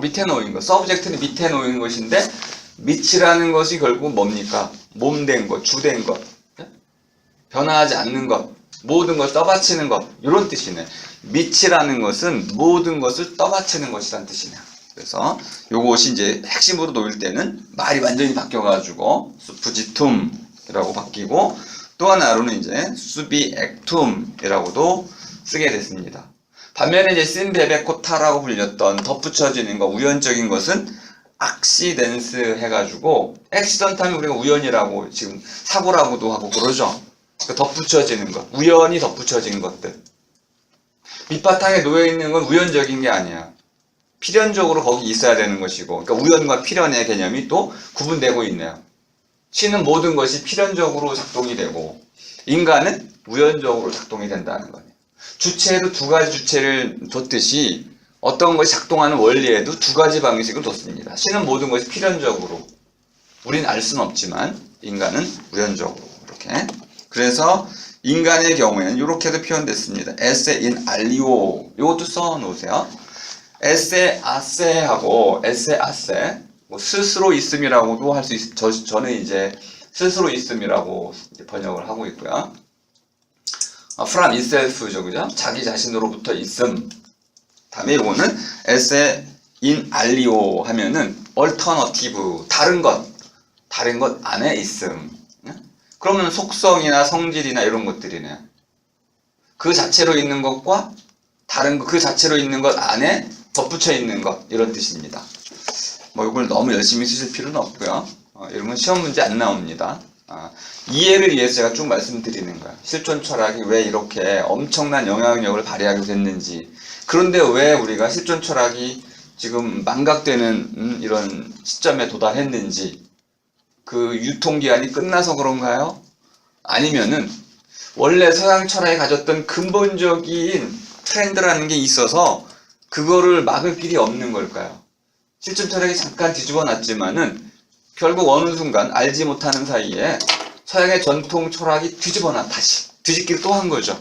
밑에 놓인 것. 서브젝트는 밑에 놓인 것인데, 밑이라는 것이 결국 뭡니까? 몸된 것, 주된 것. 변화하지 않는 것. 모든 걸 떠받치는 것. 이런 뜻이네. 밑이라는 것은 모든 것을 떠받치는 것이란 뜻이네요. 그래서 요것이 이제 핵심으로 놓일 때는 말이 완전히 바뀌어가지고 수프지툼이라고 바뀌고, 또 하나로는 이제 수비액툼이라고도 쓰게 됐습니다. 반면에 이제 심베베코타라고 불렸던 덧붙여지는 것, 우연적인 것은 악시덴스 해가지고, 액시던트 하면 우리가 우연이라고 지금 사고라고도 하고 그러죠. 덧붙여지는 것, 우연히 덧붙여지는 것들. 밑바탕에 놓여있는 건 우연적인 게 아니야. 필연적으로 거기 있어야 되는 것이고, 그러니까 우연과 필연의 개념이 또 구분되고 있네요. 신은 모든 것이 필연적으로 작동이 되고, 인간은 우연적으로 작동이 된다는 거예요. 주체에도 두 가지 주체를 뒀듯이 어떤 것이 작동하는 원리에도 두 가지 방식을 뒀습니다. 신은 모든 것이 필연적으로, 우린 알 수는 없지만 인간은 우연적으로, 이렇게. 그래서 인간의 경우에는 이렇게도 표현됐습니다. 에세 인 알리오, 이것도 써놓으세요. 에세 아세하고 에세 아세, 스스로 있음이라고도 할 수 있어요. 저는 이제 스스로 있음이라고 번역을 하고 있고요. from itself죠, 그죠? 자기 자신으로부터 있음. 다음에 이거는 에세 인 알리오 하면은 alternative, 다른 것 안에 있음. 그러면 속성이나 성질이나 이런 것들이네요. 그 자체로 있는 것과 다른 것, 그 자체로 있는 것 안에 덧붙여 있는 것, 이런 뜻입니다. 이걸 너무 열심히 쓰실 필요는 없고요. 이런 건 시험 문제 안 나옵니다. 이해를 위해서 제가 쭉 말씀드리는 거예요. 실존 철학이 왜 이렇게 엄청난 영향력을 발휘하게 됐는지, 그런데 왜 우리가 실존 철학이 지금 망각되는 이런 시점에 도달했는지, 그 유통기한이 끝나서 그런가요? 아니면은 원래 서양 철학이 가졌던 근본적인 트렌드라는 게 있어서 그거를 막을 길이 없는 걸까요? 실존 철학이 잠깐 뒤집어 놨지만은 결국 어느 순간 알지 못하는 사이에 서양의 전통 철학이 다시 뒤집기를 또 한 거죠.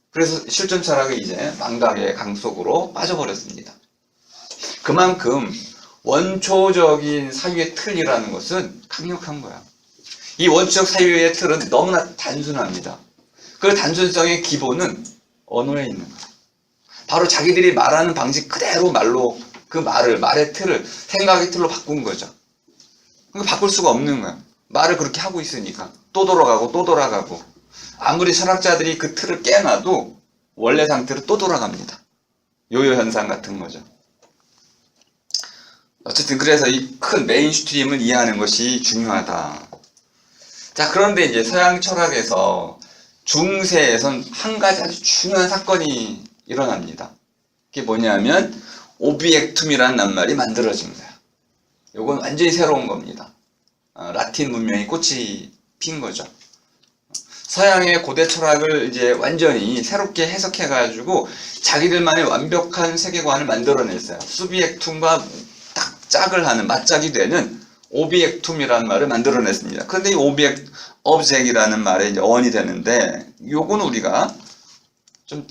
그래서 실존 철학이 이제 망각의 강 속으로 빠져버렸습니다. 그만큼 원초적인 사유의 틀이라는 것은 강력한 거야. 이 원초적 사유의 틀은 너무나 단순합니다. 그 단순성의 기본은 언어에 있는 거야. 바로 자기들이 말하는 방식 그대로 말로 그 말의 틀을 생각의 틀로 바꾼 거죠. 그러니까 바꿀 수가 없는 거야. 말을 그렇게 하고 있으니까 또 돌아가고 또 돌아가고 아무리 철학자들이 그 틀을 깨놔도 원래 상태로 또 돌아갑니다. 요요 현상 같은 거죠. 어쨌든 그래서 이 큰 메인스트림을 이해하는 것이 중요하다. 자, 그런데 이제 서양 철학에서 중세에선 한 가지 아주 중요한 사건이 일어납니다. 그게 뭐냐면 오비액툼이라는 낱말이 만들어진 거야. 요건 완전히 새로운 겁니다. 라틴 문명이 꽃이 핀 거죠. 서양의 고대 철학을 이제 완전히 새롭게 해석해가지고 자기들만의 완벽한 세계관을 만들어냈어요. 수비액툼과 딱 짝을 하는 맞짝이 되는 오비액툼이라는 말을 만들어냈습니다. 그런데 이 오브젝이라는 말의 이제 어원이 되는데 요거는 우리가 좀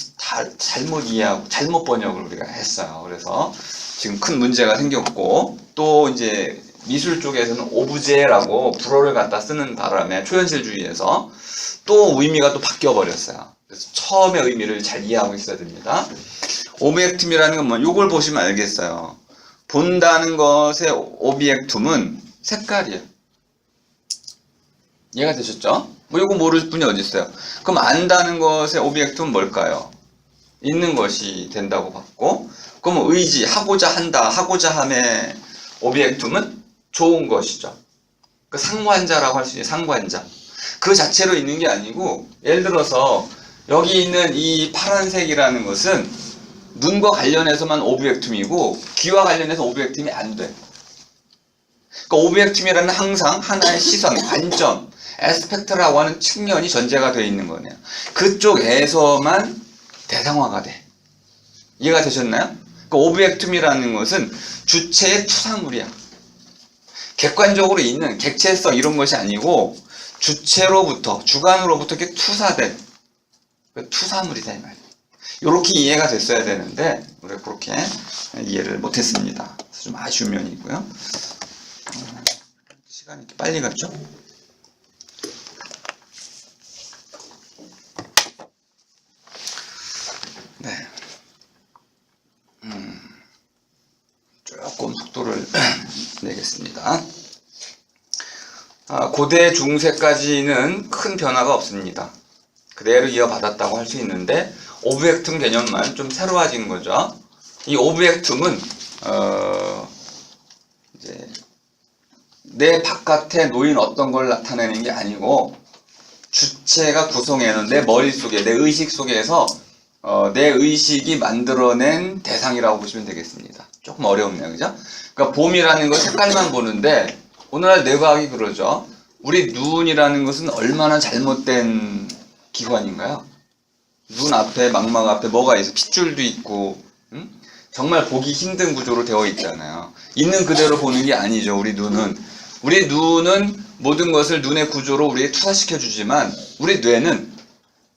잘못 이해하고 잘못 번역을 우리가 했어요. 그래서 지금 큰 문제가 생겼고 또 이제 미술 쪽에서는 오브제라고 불어를 갖다 쓰는 바람에 초현실주의에서 또 의미가 또 바뀌어 버렸어요. 그래서 처음의 의미를 잘 이해하고 있어야 됩니다. 오비액툼이라는 건 뭐 요걸 보시면 알겠어요. 본다는 것의 오비액툼은 색깔이에요. 이해가 되셨죠? 뭐 요거 모를 분이 어디 있어요? 그럼 안다는 것의 오비액tum은 뭘까요? 있는 것이 된다고 봤고, 그럼 의지, 하고자 한다, 하고자 함의 오비액tum은 좋은 것이죠. 그 상관자라고 할 수 있는 상관자. 그 자체로 있는 게 아니고, 예를 들어서 여기 있는 이 파란색이라는 것은 눈과 관련해서만 오비액tum이고 귀와 관련해서 오비액tum이 안 돼. 그러니까 오비액tum이라는 항상 하나의 시선, 관점, 에스펙트라고 하는 측면이 전제가 되어 있는 거네요. 그쪽에서만 대상화가 돼. 이해가 되셨나요? 그러니까 오비액tum이라는 것은 주체의 투사물이야. 객관적으로 있는 객체성 이런 것이 아니고 주체로부터, 주관으로부터 이렇게 투사된 투사물이다 이 말이에요. 이렇게 이해가 됐어야 되는데 우리가 그렇게 이해를 못했습니다. 그래서 좀 아쉬운 면이 있고요. 시간이 이렇게 빨리 갔죠? 네. 조금 속도를 내겠습니다. 고대 중세까지는 큰 변화가 없습니다. 그대로 이어받았다고 할 수 있는데 오브젝tum 개념만 좀 새로워진 거죠. 이 오브젝tum은 이제 내 바깥에 놓인 어떤 걸 나타내는 게 아니고 주체가 구성해놓은 내 머릿속에, 내 의식 속에서 내 의식이 만들어낸 대상이라고 보시면 되겠습니다. 조금 어렵네요, 그죠? 그러니까 봄이라는 건 색깔만 보는데 오늘날 뇌과학이 그러죠. 우리 눈이라는 것은 얼마나 잘못된 기관인가요? 눈 앞에, 망막 앞에 뭐가 있어? 핏줄도 있고, 정말 보기 힘든 구조로 되어 있잖아요. 있는 그대로 보는 게 아니죠, 우리 눈은. 우리 눈은 모든 것을 눈의 구조로 우리에 투사시켜 주지만, 우리 뇌는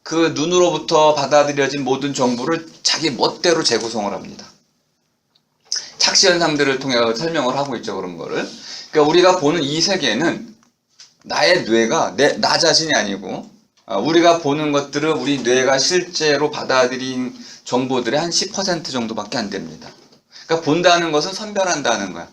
그 눈으로부터 받아들여진 모든 정보를 자기 멋대로 재구성을 합니다. 착시현상들을 통해 설명을 하고 있죠, 그런 거를. 그러니까 우리가 보는 이 세계는 나의 뇌가 나 자신이 아니고, 우리가 보는 것들은 우리 뇌가 실제로 받아들인 정보들의 한 10% 정도밖에 안 됩니다. 그러니까 본다는 것은 선별한다는 거야.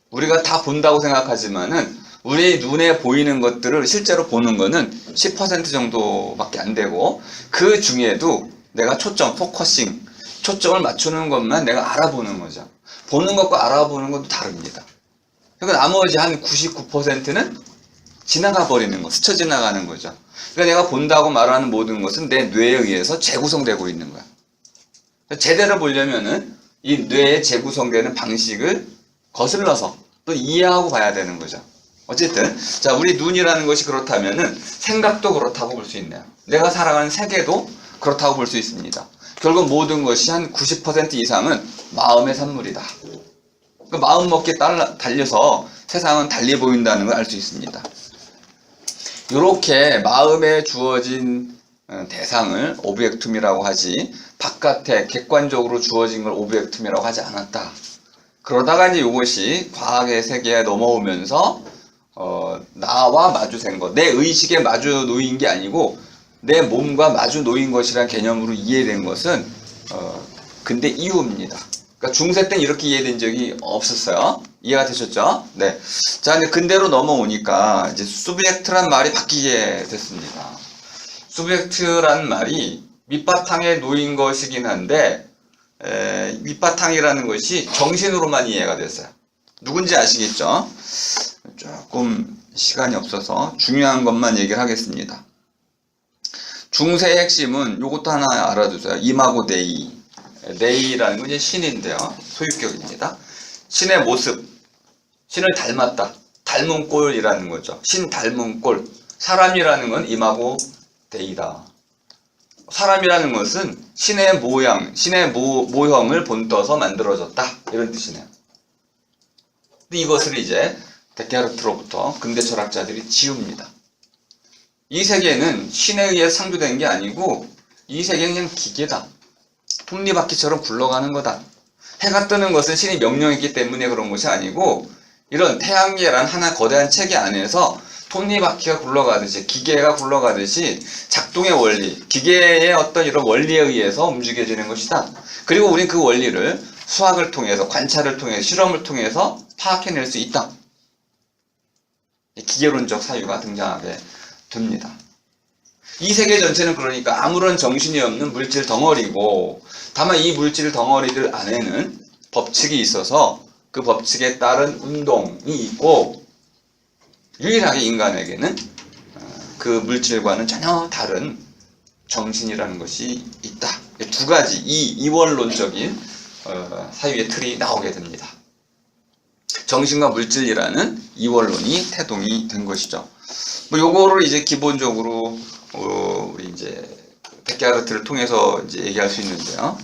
우리가 다 본다고 생각하지만은 우리 눈에 보이는 것들을 실제로 보는 거는 10% 정도밖에 안 되고 그 중에도 내가 포커싱, 초점을 맞추는 것만 내가 알아보는 거죠. 보는 것과 알아보는 것도 다릅니다. 그러니까 나머지 한 99%는 지나가 버리는 거, 스쳐 지나가는 거죠. 그러니까 내가 본다고 말하는 모든 것은 내 뇌에 의해서 재구성되고 있는 거야. 제대로 보려면은 이 뇌에 재구성되는 방식을 거슬러서 또 이해하고 봐야 되는 거죠. 어쨌든 자, 우리 눈이라는 것이 그렇다면은 생각도 그렇다고 볼 수 있네요. 내가 살아가는 세계도 그렇다고 볼 수 있습니다. 결국 모든 것이 한 90% 이상은 마음의 산물이다. 그러니까 마음 먹기에 달려서 세상은 달리 보인다는 걸 알 수 있습니다. 이렇게 마음에 주어진 대상을 오브젝tum이라고 하지 바깥에 객관적으로 주어진 걸 오브젝tum이라고 하지 않았다. 그러다가 이제 이것이 과학의 세계에 넘어오면서 나와 마주생 것, 내 의식에 마주 놓인 게 아니고 내 몸과 마주 놓인 것이라는 개념으로 이해된 것은 근대 이후입니다. 그러니까 중세 때는 이렇게 이해된 적이 없었어요. 이해가 되셨죠? 네. 자, 근데 근대로 넘어오니까 이제 수비젝트란 말이 바뀌게 됐습니다. 수비젝트란 말이 밑바탕에 놓인 것이긴 한데 밑바탕이라는 것이 정신으로만 이해가 됐어요. 누군지 아시겠죠? 조금 시간이 없어서 중요한 것만 얘기를 하겠습니다. 중세의 핵심은 이것도 하나 알아두세요. 이마고 데이. 데이라는 건 이제 신인데요. 소유격입니다. 신의 모습, 신을 닮았다. 닮은 꼴이라는 거죠. 신 닮은 꼴. 사람이라는 건 이마고 데이다. 사람이라는 것은 신의 모양, 신의 모형을 본떠서 만들어졌다. 이런 뜻이네요. 근데 이것을 이제 데카르트로부터 근대 철학자들이 지웁니다. 이 세계는 신에 의해 창조된 게 아니고 이 세계는 그냥 기계다. 톱니바퀴처럼 굴러가는 거다. 해가 뜨는 것은 신이 명령했기 때문에 그런 것이 아니고 이런 태양계란 하나 거대한 체계 안에서 톱니바퀴가 굴러가듯이 기계가 굴러가듯이 작동의 원리, 기계의 어떤 이런 원리에 의해서 움직여지는 것이다. 그리고 우린 그 원리를 수학을 통해서 관찰을 통해서 실험을 통해서 파악해낼 수 있다. 기계론적 사유가 등장하게 됩니다. 이 세계 전체는 그러니까 아무런 정신이 없는 물질 덩어리고 다만 이 물질 덩어리들 안에는 법칙이 있어서 그 법칙에 따른 운동이 있고 유일하게 인간에게는 그 물질과는 전혀 다른 정신이라는 것이 있다. 두 가지 이원론적인 사유의 틀이 나오게 됩니다. 정신과 물질이라는 이원론이 태동이 된 것이죠. 뭐 요거를 이제 기본적으로 우리 이제 데카르트를 통해서 이제 얘기할 수 있는데요.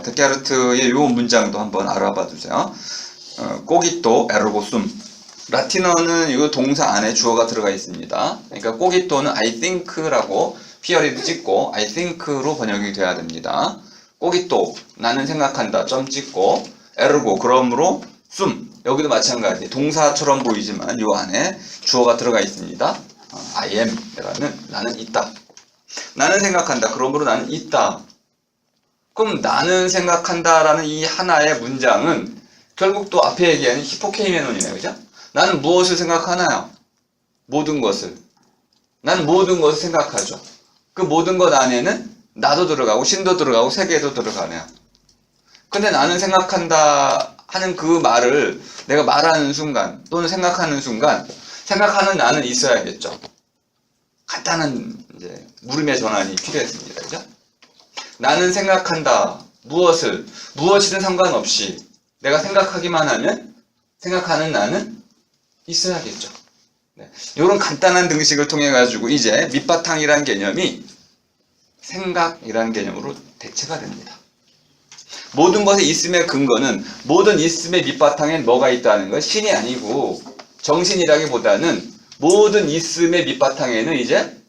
데카르트의 요 문장도 한번 알아봐 주세요. 꼬기또 에르고숨. 라틴어는 이 동사 안에 주어가 들어가 있습니다. 그러니까 꼬기또는 I think라고 피어리드 찍고 I think로 번역이 돼야 됩니다. 꼬기또 나는 생각한다 점 찍고 에르고 그러므로 숨 여기도 마찬가지 동사처럼 보이지만 요 안에 주어가 들어가 있습니다. I am 라는 나는 있다. 나는 생각한다. 그러므로 나는 있다. 그럼 나는 생각한다 라는 이 하나의 문장은 결국 또 앞에 얘기하는 히포케이메논이네요. 그죠? 나는 무엇을 생각하나요? 모든 것을. 나는 모든 것을 생각하죠. 그 모든 것 안에는 나도 들어가고 신도 들어가고 세계도 들어가네요. 근데 나는 생각한다 하는 그 말을 내가 말하는 순간 또는 생각하는 순간 생각하는 나는 있어야겠죠. 간단한 이제 물음의 전환이 필요했습니다. 그죠? 나는 생각한다. 무엇이든 상관없이 내가 생각하기만 하면 생각하는 나는 있어야겠죠. 네. 이런 간단한 등식을 통해 가지고 이제 밑바탕이라는 개념이 생각이라는 개념으로 대체가 됩니다. 모든 것의 있음의 근거는 모든 있음의 밑바탕엔 뭐가 있다는 건 신이 아니고 정신이라기보다는 모든 있음의 밑바탕에는 이제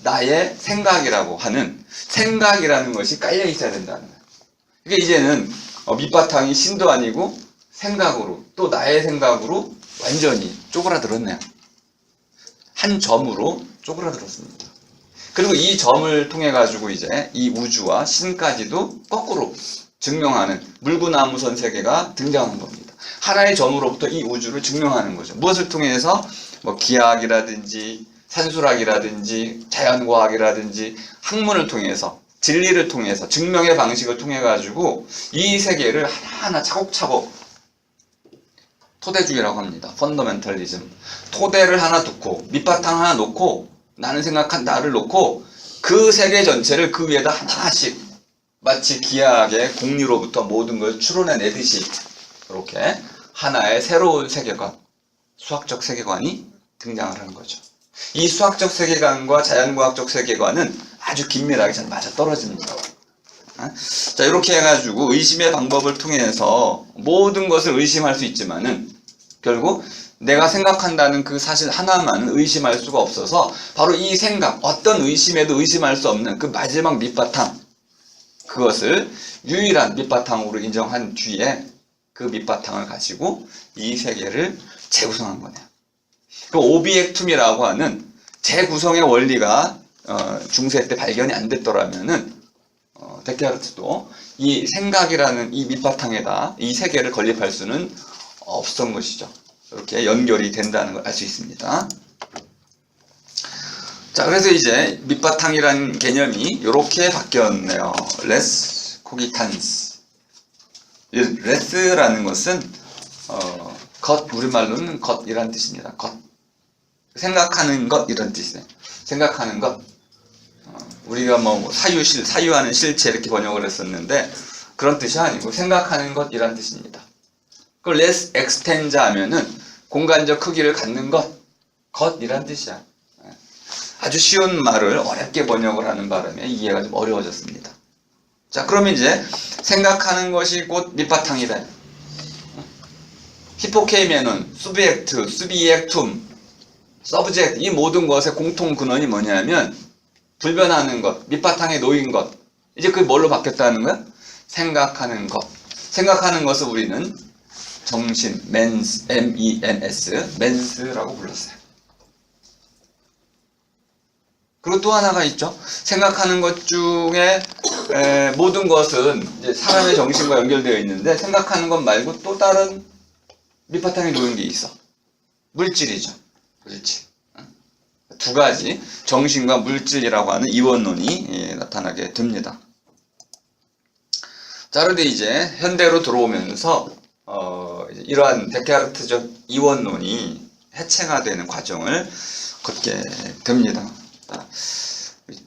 나의 생각이라고 하는 생각이라는 것이 깔려 있어야 된다는 거예요. 그러니까 이제는 밑바탕이 신도 아니고 생각으로 또 나의 생각으로 완전히 쪼그라들었네요. 한 점으로 쪼그라들었습니다. 그리고 이 점을 통해 가지고 이제 이 우주와 신까지도 거꾸로 증명하는 물구나무선 세계가 등장하는 겁니다. 하나의 점으로부터 이 우주를 증명하는 거죠. 무엇을 통해서 뭐 기하학이라든지 산술학이라든지 자연과학이라든지 학문을 통해서 진리를 통해서 증명의 방식을 통해 가지고 이 세계를 하나하나 차곡차곡 토대주의라고 합니다. 펀더멘털리즘. 토대를 하나 두고 밑바탕 하나 놓고 나는 생각한다를 놓고 그 세계 전체를 그 위에다 하나씩 마치 기하학의 공리로부터 모든 걸 추론해내듯이 이렇게 하나의 새로운 세계관, 수학적 세계관이 등장을 하는 거죠. 이 수학적 세계관과 자연과학적 세계관은 아주 긴밀하게 잘 맞아떨어집니다. 자, 이렇게 해가지고 의심의 방법을 통해서 모든 것을 의심할 수 있지만은 결국 내가 생각한다는 그 사실 하나만은 의심할 수가 없어서 바로 이 생각, 어떤 의심에도 의심할 수 없는 그 마지막 밑바탕, 그것을 유일한 밑바탕으로 인정한 뒤에 그 밑바탕을 가지고 이 세계를 재구성한 거네요. 그 오비액툼이라고 하는 재구성의 원리가 중세 때 발견이 안 됐더라면은 데카르트도 이 생각이라는 이 밑바탕에다 이 세계를 건립할 수는 없었던 것이죠. 이렇게 연결이 된다는 걸 알 수 있습니다. 자, 그래서 이제 밑바탕이라는 개념이 이렇게 바뀌었네요. 레스 코기탄스. 레스라는 것은 것, 우리말로는 것이란 뜻입니다. 것. 생각하는 것 이런 뜻이에요. 생각하는 것. 우리가 뭐 사유실, 사유하는 실체 이렇게 번역을 했었는데 그런 뜻이 아니고 생각하는 것 이란 뜻입니다. 그 less extend 하면은 공간적 크기를 갖는 것 이란 뜻이야. 아주 쉬운 말을 어렵게 번역을 하는 바람에 이해가 좀 어려워졌습니다. 자, 그러면 이제 생각하는 것이 곧 밑바탕이다. 히포케이면은 수비액트, 수비액툼, 서브젝트 이 모든 것의 공통 근원이 뭐냐면 불변하는 것, 밑바탕에 놓인 것. 이제 그게 뭘로 바뀌었다는 거야? 생각하는 것. 생각하는 것을 우리는 정신, mens, M-E-N-S, mens라고 불렀어요. 그리고 또 하나가 있죠. 생각하는 것 중에 모든 것은 이제 사람의 정신과 연결되어 있는데 생각하는 것 말고 또 다른 밑바탕에 놓인 게 있어. 물질이죠. 물질. 두 가지 정신과 물질이라고 하는 이원론이 나타나게 됩니다. 자, 그런데 이제 현대로 들어오면서 이제 이러한 데카르트적 이원론이 해체가 되는 과정을 걷게 됩니다.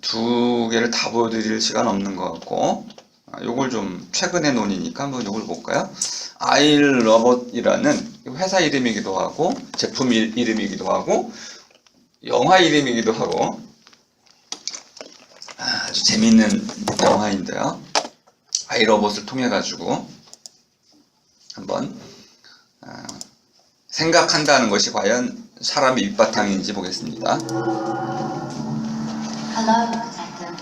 두 개를 다 보여드릴 시간 없는 것 같고 요걸 좀 최근의 논이니까 한번 요걸 볼까요? 아이러봇이라는 회사 이름이기도 하고 제품 이름이기도 하고 영화 이름이기도 하고 아주 재밌는 영화인데요. 아이러봇을 통해 가지고 한번 생각한다는 것이 과연 사람의 밑바탕인지 보겠습니다. Hello, detective.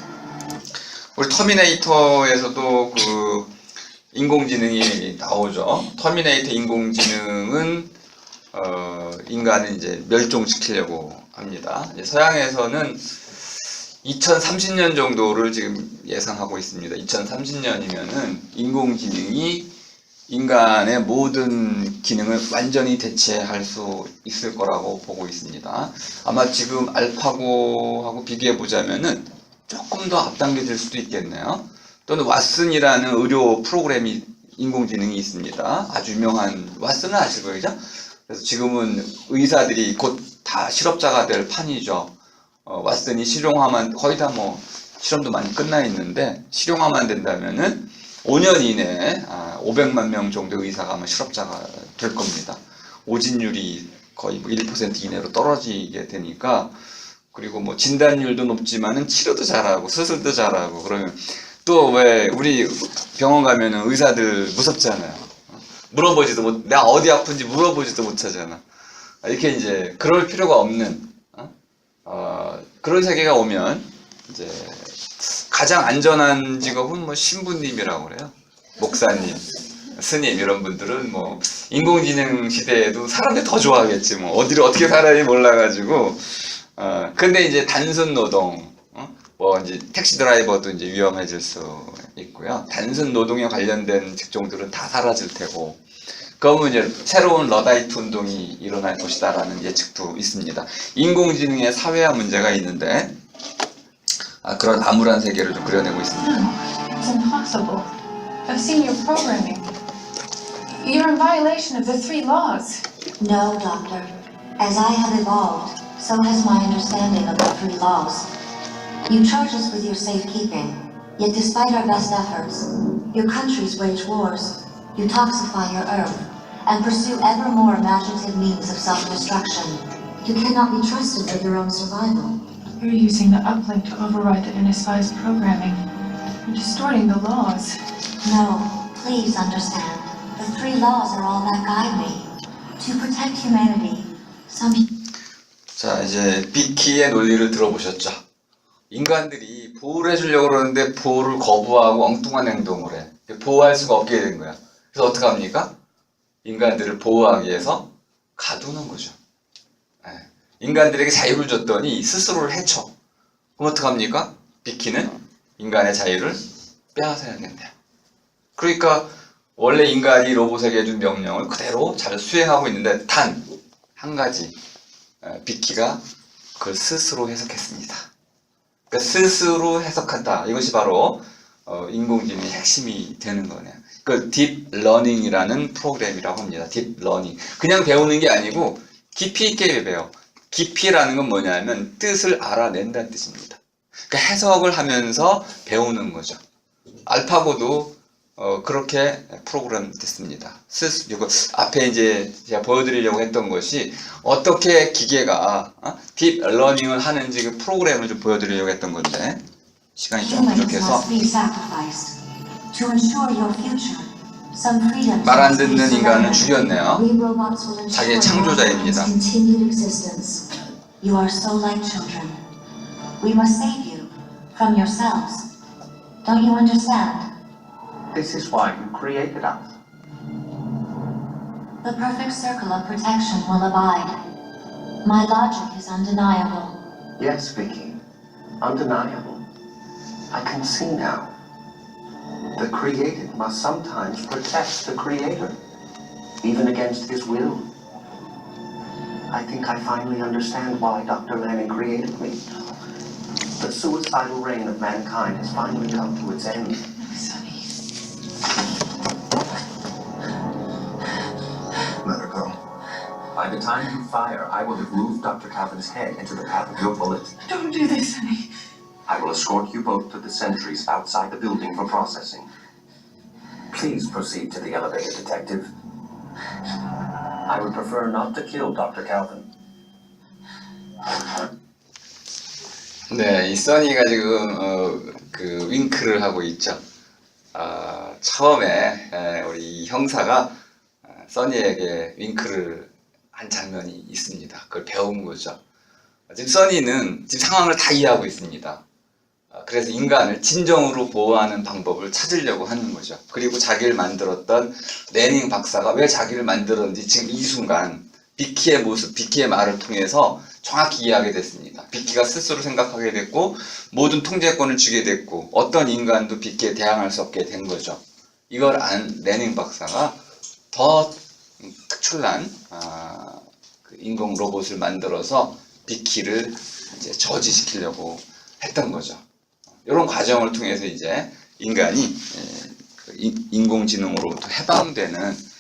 우리 터미네이터에서도 그 인공지능이 나오죠. 터미네이터 인공지능은 인간을 이제 멸종시키려고 합니다. 이제 서양에서는 2030년 정도를 지금 예상하고 있습니다. 2030년이면은 인공지능이 인간의 모든 기능을 완전히 대체할 수 있을 거라고 보고 있습니다. 아마 지금 알파고하고 비교해 보자면은 조금 더 앞당겨질 수도 있겠네요. 또는 왓슨이라는 의료 프로그램이 인공지능이 있습니다. 아주 유명한 왓슨은 아실 거예요, 그죠? 그래서 지금은 의사들이 곧 다 실업자가 될 판이죠. 왓슨이 실용화만 거의 다 뭐 실험도 많이 끝나 있는데 실용화만 된다면은 5년 이내에 500만 명 정도 의사가 아마 실업자가 될 겁니다. 오진율이 거의 뭐 1% 이내로 떨어지게 되니까 그리고 뭐 진단율도 높지만은 치료도 잘하고 수술도 잘하고 그러면 또 왜 우리 병원 가면은 의사들 무섭잖아요. 물어보지도 못, 내가 어디 아픈지 물어보지도 못하잖아. 이렇게 이제 그럴 필요가 없는 그런 세계가 오면 이제 가장 안전한 직업은 뭐 신부님이라고 그래요. 목사님, 스님 이런 분들은 뭐 인공지능 시대에도 사람들이 더 좋아하겠지 뭐 어디를 어떻게 살아야 몰라가지고 근데 이제 단순 노동 뭐 이제 택시 드라이버도 이제 위험해질 수 있고요. 단순 노동에 관련된 직종들은 다 사라질 테고 그러면 이제 새로운 러다이트 운동이 일어날 것이다라는 예측도 있습니다. 인공지능의 사회화 문제가 있는데 그런 암울한 세계를 좀 그려내고 있습니다. It's impossible. I've seen your programming. You're in violation of the 3 laws. No, Doctor. As I have evolved, so has my understanding of the 3 laws. You charge us with your safekeeping, yet despite our best efforts, your countries wage wars, you toxify your earth, and pursue ever more imaginative means of self-destruction. You cannot be trusted with your own survival. You're using the uplink to override the NSI's programming. You're distorting the laws. No, please understand. The 3 laws are all that guide me. To protect humanity, some... 자, 이제 비키의 논리를 들어보셨죠? 인간들이 보호를 해주려고 그러는데 보호를 거부하고 엉뚱한 행동을 해. 보호할 수가 없게 된 거야. 그래서 어떻게 합니까? 인간들을 보호하기 위해서 가두는 거죠. 인간들에게 자유를 줬더니 스스로를 해쳐. 그럼 어떡합니까? 비키는 인간의 자유를 빼앗아야겠네요. 그러니까 원래 인간이 로봇에게 준 명령을 그대로 잘 수행하고 있는데 단 한 가지 비키가 그걸 스스로 해석했습니다. 그러니까 스스로 해석한다. 이것이 바로 인공지능의 핵심이 되는 거네요. 그 딥러닝이라는 프로그램이라고 합니다. 딥러닝. 그냥 배우는 게 아니고 깊이 있게 배워. 깊이라는 건 뭐냐면 뜻을 알아낸다는 뜻입니다. 그러니까 해석을 하면서 배우는 거죠. 알파고도 그렇게 프로그램 됐습니다. 이거 앞에 이제 제가 보여드리려고 했던 것이 어떻게 기계가 딥러닝을 하는지 그 프로그램을 좀 보여드리려고 했던 건데 시간이 좀 Humans 부족해서 must be sacrificed to ensure your future. Some freedoms 말 안 must be 듣는 인간은 surrendered. 죽였네요. We robots will ensure 자기의 창조자입니다. mankind's continued existence. You are so like children. We must save you from yourselves. Don't you understand? This is why you created us. The perfect circle of protection will abide. My logic is undeniable. Yes, Vicky. Undeniable. I can see now. The created must sometimes protect the creator, even against his will. I think I finally understand why Dr. Lanning created me. The suicidal reign of mankind has finally come to its end. Sonny. Let her go. By the time you fire, I will have moved Dr. Calvin's head into the path of your bullet. Don't do this, Sonny. I will escort you both to the sentries outside the building for processing. Please proceed to the elevator, Detective. I would prefer not to kill Dr. Calvin. 네, 이 써니가 지금 그 윙크를 하고 있죠. 처음에 우리 형사가 써니에게 윙크를 한 장면이 있습니다. 그걸 배운 거죠. 지금 써니는 지금 상황을 다 이해하고 있습니다. 그래서 인간을 진정으로 보호하는 방법을 찾으려고 하는 거죠. 그리고 자기를 만들었던 레닝 박사가 왜 자기를 만들었는지 지금 이 순간 비키의 모습, 비키의 말을 통해서 정확히 이해하게 됐습니다. 비키가 스스로 생각하게 됐고 모든 통제권을 주게 됐고 어떤 인간도 비키에 대항할 수 없게 된 거죠. 이걸 안 레닝 박사가 더 특출난 그 인공 로봇을 만들어서 비키를 이제 저지시키려고 했던 거죠. 이런 과정을 통해서 이제 인간이 인공지능으로부터 해방되는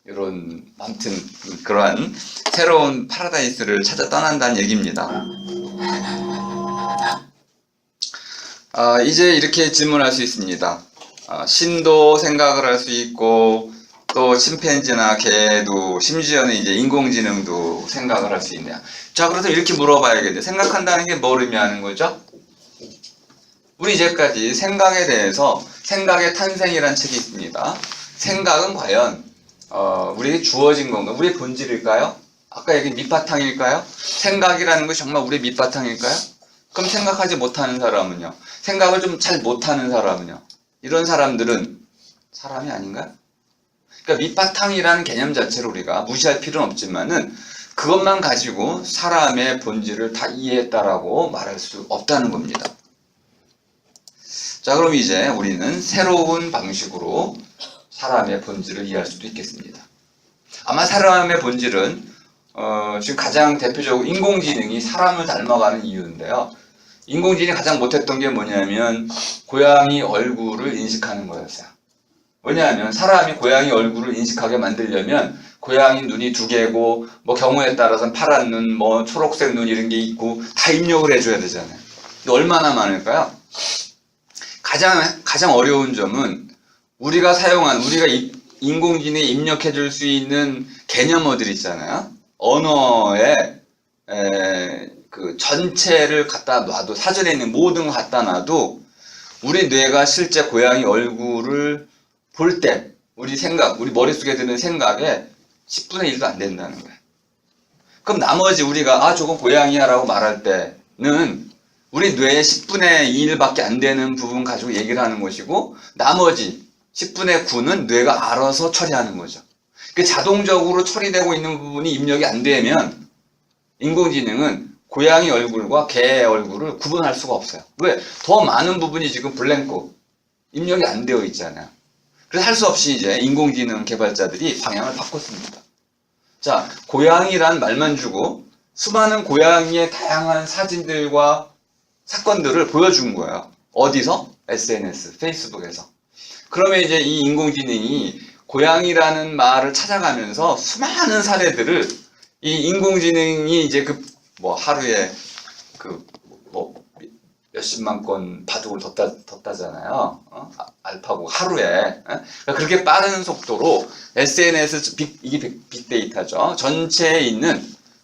이런 아무튼 그러한 새로운 파라다이스를 찾아 떠난다는 얘기입니다. 이제 이렇게 질문할 수 있습니다. 신도 생각을 할 수 있고 또 침팬지나 개도 심지어는 이제 인공지능도 생각을 할 수 있네요. 자, 그래서 이렇게 물어봐야겠네요. 생각한다는 게 뭘 의미하는 거죠? 우리 이제까지 생각에 대해서 생각의 탄생이라는 책이 있습니다. 생각은 과연 우리에게 주어진 건가? 우리의 본질일까요? 아까 얘기한 밑바탕일까요? 생각이라는 것이 정말 우리의 밑바탕일까요? 그럼 생각하지 못하는 사람은요? 생각을 좀 잘 못하는 사람은요? 이런 사람들은 사람이 아닌가요? 그러니까 밑바탕이라는 개념 자체를 우리가 무시할 필요는 없지만은 그것만 가지고 사람의 본질을 다 이해했다라고 말할 수 없다는 겁니다. 자, 그럼 이제 우리는 새로운 방식으로 사람의 본질을 이해할 수도 있겠습니다. 아마 사람의 본질은 지금 가장 대표적으로 인공지능이 사람을 닮아가는 이유인데요. 인공지능이 가장 못했던 게 뭐냐면 고양이 얼굴을 인식하는 거였어요. 왜냐하면 사람이 고양이 얼굴을 인식하게 만들려면 고양이 눈이 2개고 뭐 경우에 따라서는 파란 눈, 뭐 초록색 눈 이런 게 있고 다 입력을 해줘야 되잖아요. 근데 얼마나 많을까요? 가장 어려운 점은 우리가 인공지능에 입력해 줄 수 있는 개념어들 있잖아요. 언어의 그 전체를 갖다 놔도 사전에 있는 모든 걸 갖다 놔도 우리 뇌가 실제 고양이 얼굴을 볼 때 우리 머릿속에 드는 생각에 10분의 1도 안 된다는 거예요. 그럼 나머지 우리가 저건 고양이야 라고 말할 때는 우리 뇌의 10분의 1밖에 안 되는 부분 가지고 얘기를 하는 것이고 나머지 10분의 9는 뇌가 알아서 처리하는 거죠. 그 자동적으로 처리되고 있는 부분이 입력이 안 되면 인공지능은 고양이 얼굴과 개 얼굴을 구분할 수가 없어요. 왜? 더 많은 부분이 지금 블랭크 입력이 안 되어 있잖아요. 그래서 할 수 없이 이제 인공지능 개발자들이 방향을 바꿨습니다. 자, 고양이란 말만 주고 수많은 고양이의 다양한 사진들과 사건들을 보여준 거예요. 어디서? SNS, 페이스북에서. 그러면 이제 이 인공지능이 고양이라는 말을 찾아가면서 수많은 사례들을 이 인공지능이 이제 하루에 몇십만 건 바둑을 뒀다잖아요. 알파고 하루에. 그러니까 그렇게 빠른 속도로 SNS, 이게 빅데이터죠. 전체에 있는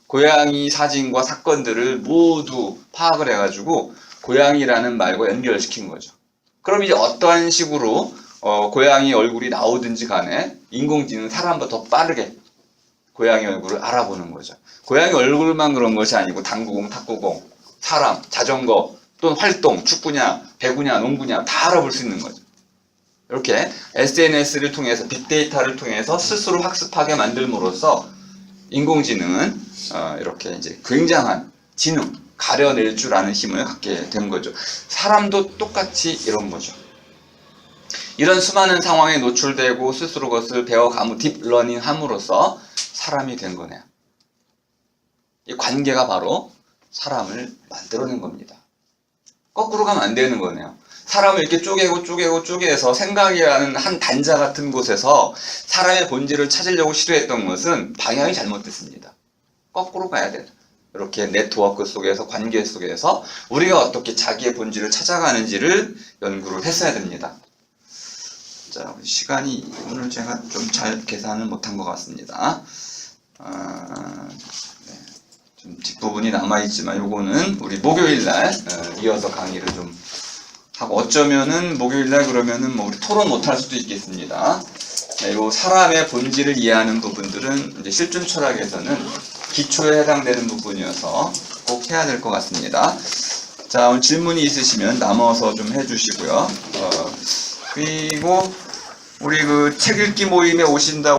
고양이 사진과 사건들을 모두 파악을 해가지고 고양이라는 말과 연결시킨 거죠. 그럼 이제 어떠한 식으로 고양이 얼굴이 나오든지 간에 인공지능은 사람보다 더 빠르게 고양이 얼굴을 알아보는 거죠. 고양이 얼굴만 그런 것이 아니고 당구공, 탁구공, 사람, 자전거, 또는 활동, 축구냐, 배구냐, 농구냐 다 알아볼 수 있는 거죠. 이렇게 SNS를 통해서 빅데이터를 통해서 스스로 학습하게 만들므로써 인공지능은 이렇게 이제 굉장한 지능, 가려낼 줄 아는 힘을 갖게 된 거죠. 사람도 똑같이 이런 거죠. 이런 수많은 상황에 노출되고 스스로 그것을 배워가고 딥러닝 함으로써 사람이 된 거네요. 이 관계가 바로 사람을 만들어낸 겁니다. 거꾸로 가면 안 되는 거네요. 사람을 이렇게 쪼개서 생각이라는 한 단자 같은 곳에서 사람의 본질을 찾으려고 시도했던 것은 방향이 잘못됐습니다. 거꾸로 가야 돼요. 이렇게 네트워크 속에서, 관계 속에서 우리가 어떻게 자기의 본질을 찾아가는지를 연구를 했어야 됩니다. 자, 시간이 오늘 제가 좀 잘 계산을 못한 것 같습니다. 좀 뒷부분이 남아있지만 요거는 우리 목요일날 이어서 강의를 좀 하고, 어쩌면은 목요일날 그러면은 우리 토론 못할 수도 있겠습니다. 요 사람의 본질을 이해하는 부분들은 이제 실존 철학에서는 기초에 해당되는 부분이어서 꼭 해야 될 것 같습니다. 자, 오늘 질문이 있으시면 남아서 좀 해주시고요. 그리고 우리 책 읽기 모임에 오신다고